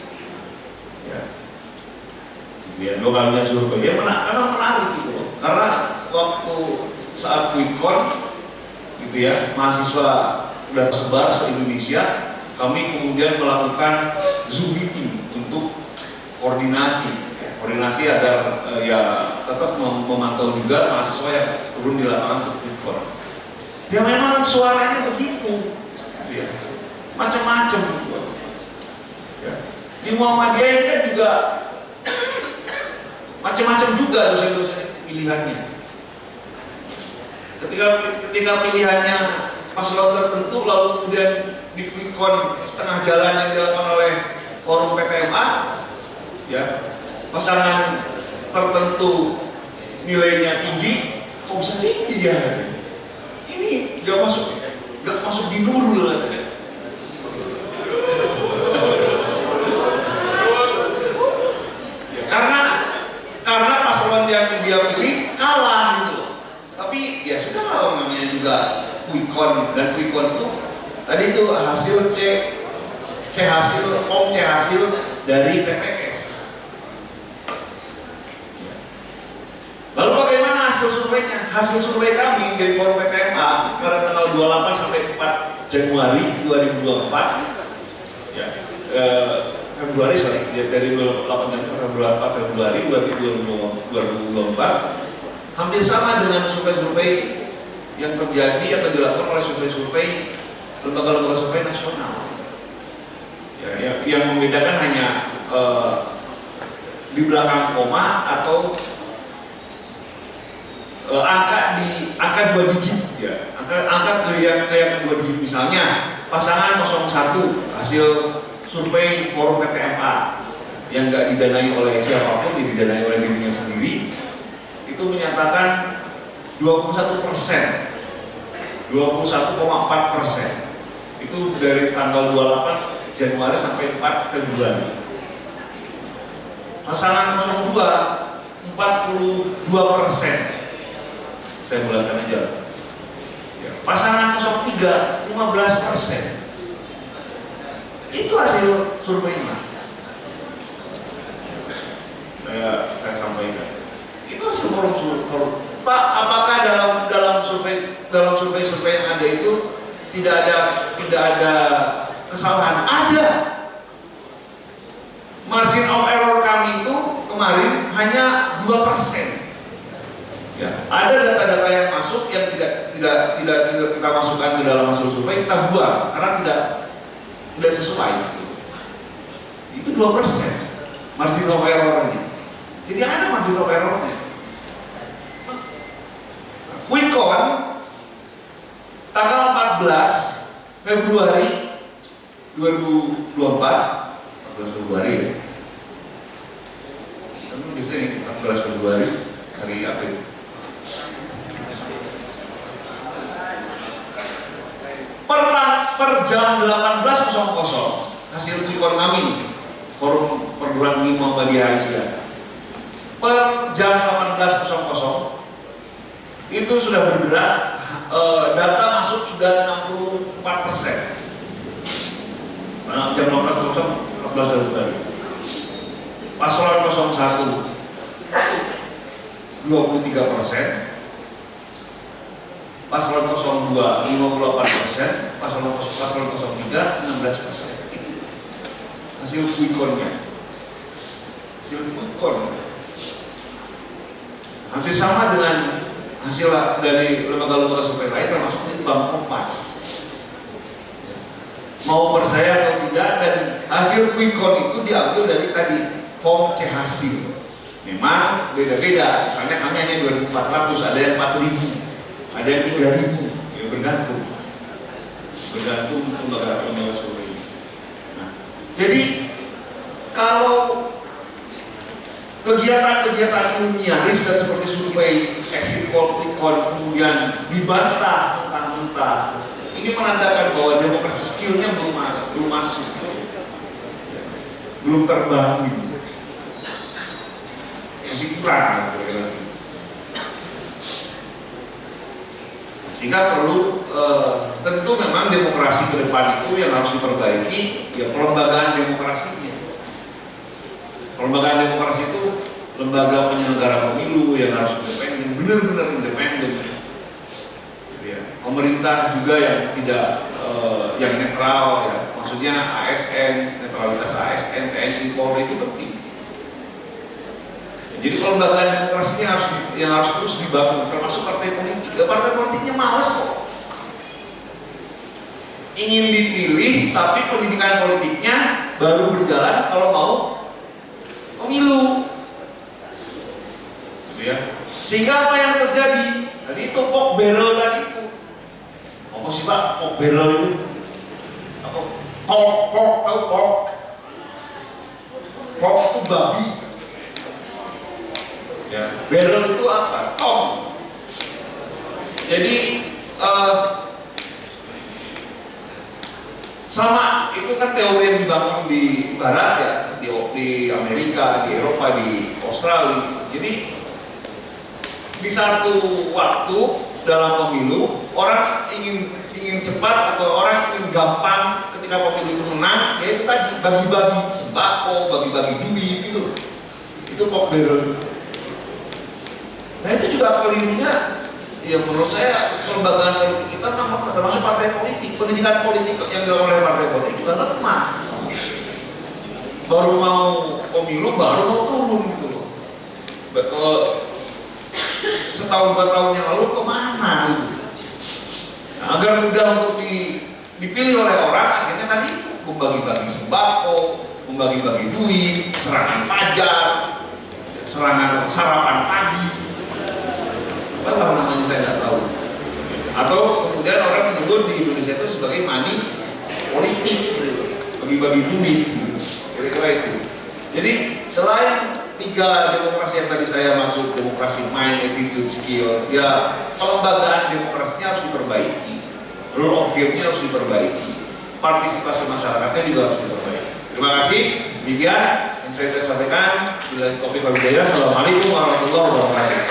Ya, 2 kalinya survei. Dia memang menarik gitu loh. Karena waktu saat quick count gitu ya, mahasiswa sudah tersebar se-Indonesia, kami kemudian melakukan Zoom meeting untuk koordinasi. Koordinasi agar ya tetap memantau juga mahasiswa yang turun di lapangan untuk quick count. Ya memang suaranya begitu. Gitu ya. Macam-macam gitu. Ya. Di Muhammadiyah ini kan juga macam-macam juga dosen-dosen pilihannya. Ketika pilihannya paslon tertentu lalu kemudian di quick count setengah jalan yang dilakukan oleh forum PTMA, ya pasangan tertentu nilainya tinggi, kok bisa tinggi ya? Ini gak masuk di Nurul. Karena paslon yang dia pilih kalah gitu loh. Tapi ya sudah lah, namanya juga quick count, dan quick count itu tadi itu hasil form C hasil dari TPS. Lalu bagaimana hasil surveinya? Hasil survei kami dari forum PTMA pada tanggal 28 sampai 4 Januari 2024 ya, Februari dari 28 Februari 2024 hampir sama dengan survei-survei yang terjadi atau dilakukan oleh survei-survei lembaga-lembaga survei nasional. Ya, yang membedakan hanya di belakang koma atau angka 2 digit ya. Angka kayak 2 digit, misalnya pasangan 01 hasil survei forum PTMA yang nggak didanai oleh siapapun, didanai oleh dirinya sendiri, itu menyatakan 21%, 21,4%. Itu dari tanggal 28 Januari sampai 4 Februari. Pasangan 02 42%. Saya bulatkan aja. Ya. Pasangan 03 15%. Itu hasil surveinya. Saya sampaikan. Itu hasil forum. Pak, apakah dalam survei yang ada itu tidak ada kesalahan? Ada. Margin of error kami itu kemarin hanya 2%. Ya, ada data-data yang masuk yang tidak kita masukkan ke dalam hasil survei, kita buang karena tidak sesuai. Itu 2% margin of error-nya. Jadi ada margin of error-nya. Quickcon tanggal 14 Februari 2024, 14 Februari ya. Kan di sini 14 Februari hari apa itu? Per jam 18.00 hasil quickcon kami, forum perguruan tinggi Muhammadiyah Aisyah, per jam 18.00 itu sudah bergerak, data masuk sudah 64%. Nah, jam 18.00 14 Februari. Paslon 01 23%, paslon 02 58%, paslon 03 16%. Hasil quickconnya, hampir sama dengan hasil dari lembaga-lembaga survei lain, termasuk itu Bank Kompas. Mau percaya atau tidak, dan hasil quickcon itu diambil dari tadi form C hasil. Memang beda-beda, misalnya kami hanya 2.400, ada yang 4.000, ada yang 3.000, ya bergantung lembaga survei. Nah, jadi kalau kegiatan ilmiah riset seperti survei, exit poll, quickcon kemudian dibantah mentah-mentah, ini menandakan bahwa demokrasi skillnya belum masuk, belum terbangun, masih kurang. Sehingga perlu tentu memang demokrasi ke depan itu yang harus diperbaiki, ya pelembagaan demokrasinya. Pelembagaan demokrasi itu lembaga penyelenggara pemilu yang harus independen, benar-benar independen. Ya. Pemerintah juga yang tidak yang netral, ya. Maksudnya ASN, netralitas ASN, TNI, Polri itu penting. Jadi pelembagaan demokrasinya harus terus dibangun, termasuk partai politik. Partai politiknya males kok. Ingin dipilih, tapi pendidikan politiknya baru berjalan kalau mau pemilu. Gitu ya. Sehingga apa yang terjadi? Tadi itu pork barrel tadi itu. Apa sih Pak? Pork barrel itu? Apa? Pork, tahu pork? Pork itu babi. Ya, barrel itu apa? Tong. Jadi sama itu kan teori yang dibangun di Barat ya, di Amerika, di Eropa, di Australia. Jadi di satu waktu dalam pemilu orang ingin cepat atau orang ingin gampang ketika pemilu itu menang, yaitu tadi bagi-bagi sembako, bagi-bagi duit gitu. Itu pork barrel. Nah itu juga kelirunya, ya menurut saya kelembagaan politik kita termasuk partai politik, pendidikan politik yang dilakukan oleh partai politik juga lemah. baru mau pemilu baru mau turun gitu loh. Setahun 2 tahun yang lalu kemana gitu. Nah, agar mudah untuk dipilih oleh orang, akhirnya tadi membagi-bagi sembako, membagi-bagi duit, serangan fajar, serangan sarapan pagi, apa namanya saya nggak tahu. Atau kemudian orang menyebut di Indonesia itu sebagai money politik, bagi-bagi duit, kira-kira itu. Jadi selain 3 demokrasi yang tadi saya maksud, demokrasi mind, attitude, skill, ya pelembagaan demokrasinya harus diperbaiki, rule of game-nya harus diperbaiki, partisipasi masyarakatnya juga harus diperbaiki. Terima kasih. Demikian yang saya sudah sampaikan. Bila topik Pak Assalamualaikum warahmatullahi wabarakatuh.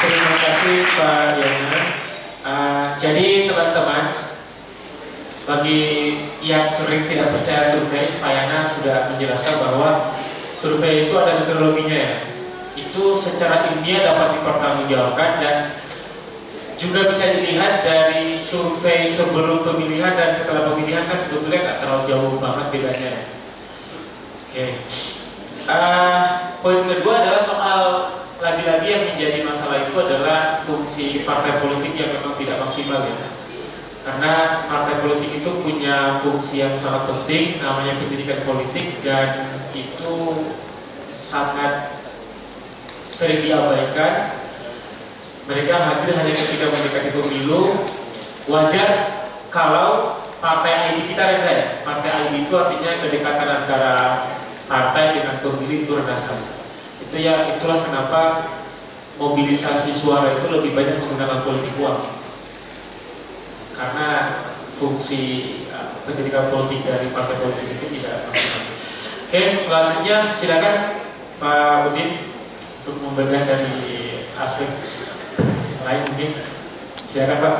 Terima kasih Pak Yana. Jadi teman-teman, bagi yang sering tidak percaya survei, Pak Yana sudah menjelaskan bahwa survei itu ada metodologinya ya. Itu secara ilmiah dapat dipertanggungjawabkan dan juga bisa dilihat dari survei sebelum pemilihan dan setelah pemilihan kan sebetulnya nggak terlalu jauh banget bedanya. Oke. Poin kedua adalah soal lagi-lagi yang menjadi masalah itu adalah fungsi partai politik yang memang tidak maksimal ya. Karena partai politik itu punya fungsi yang sangat penting, namanya pendidikan politik, dan itu sangat sering diabaikan. Mereka hadir hanya ketika mendekati pemilu. Wajar kalau partai ID kita rendah ya. Partai ID itu artinya kedekatan antara partai dengan pemilih itu rendah sekali. Itulah kenapa mobilisasi suara itu lebih banyak menggunakan politik uang. Karena fungsi pendidikan politik dari partai politik itu tidak maksimal. Oke, selanjutnya silakan Pak Udin untuk membedah dari aspek lain mungkin. Silakan Pak.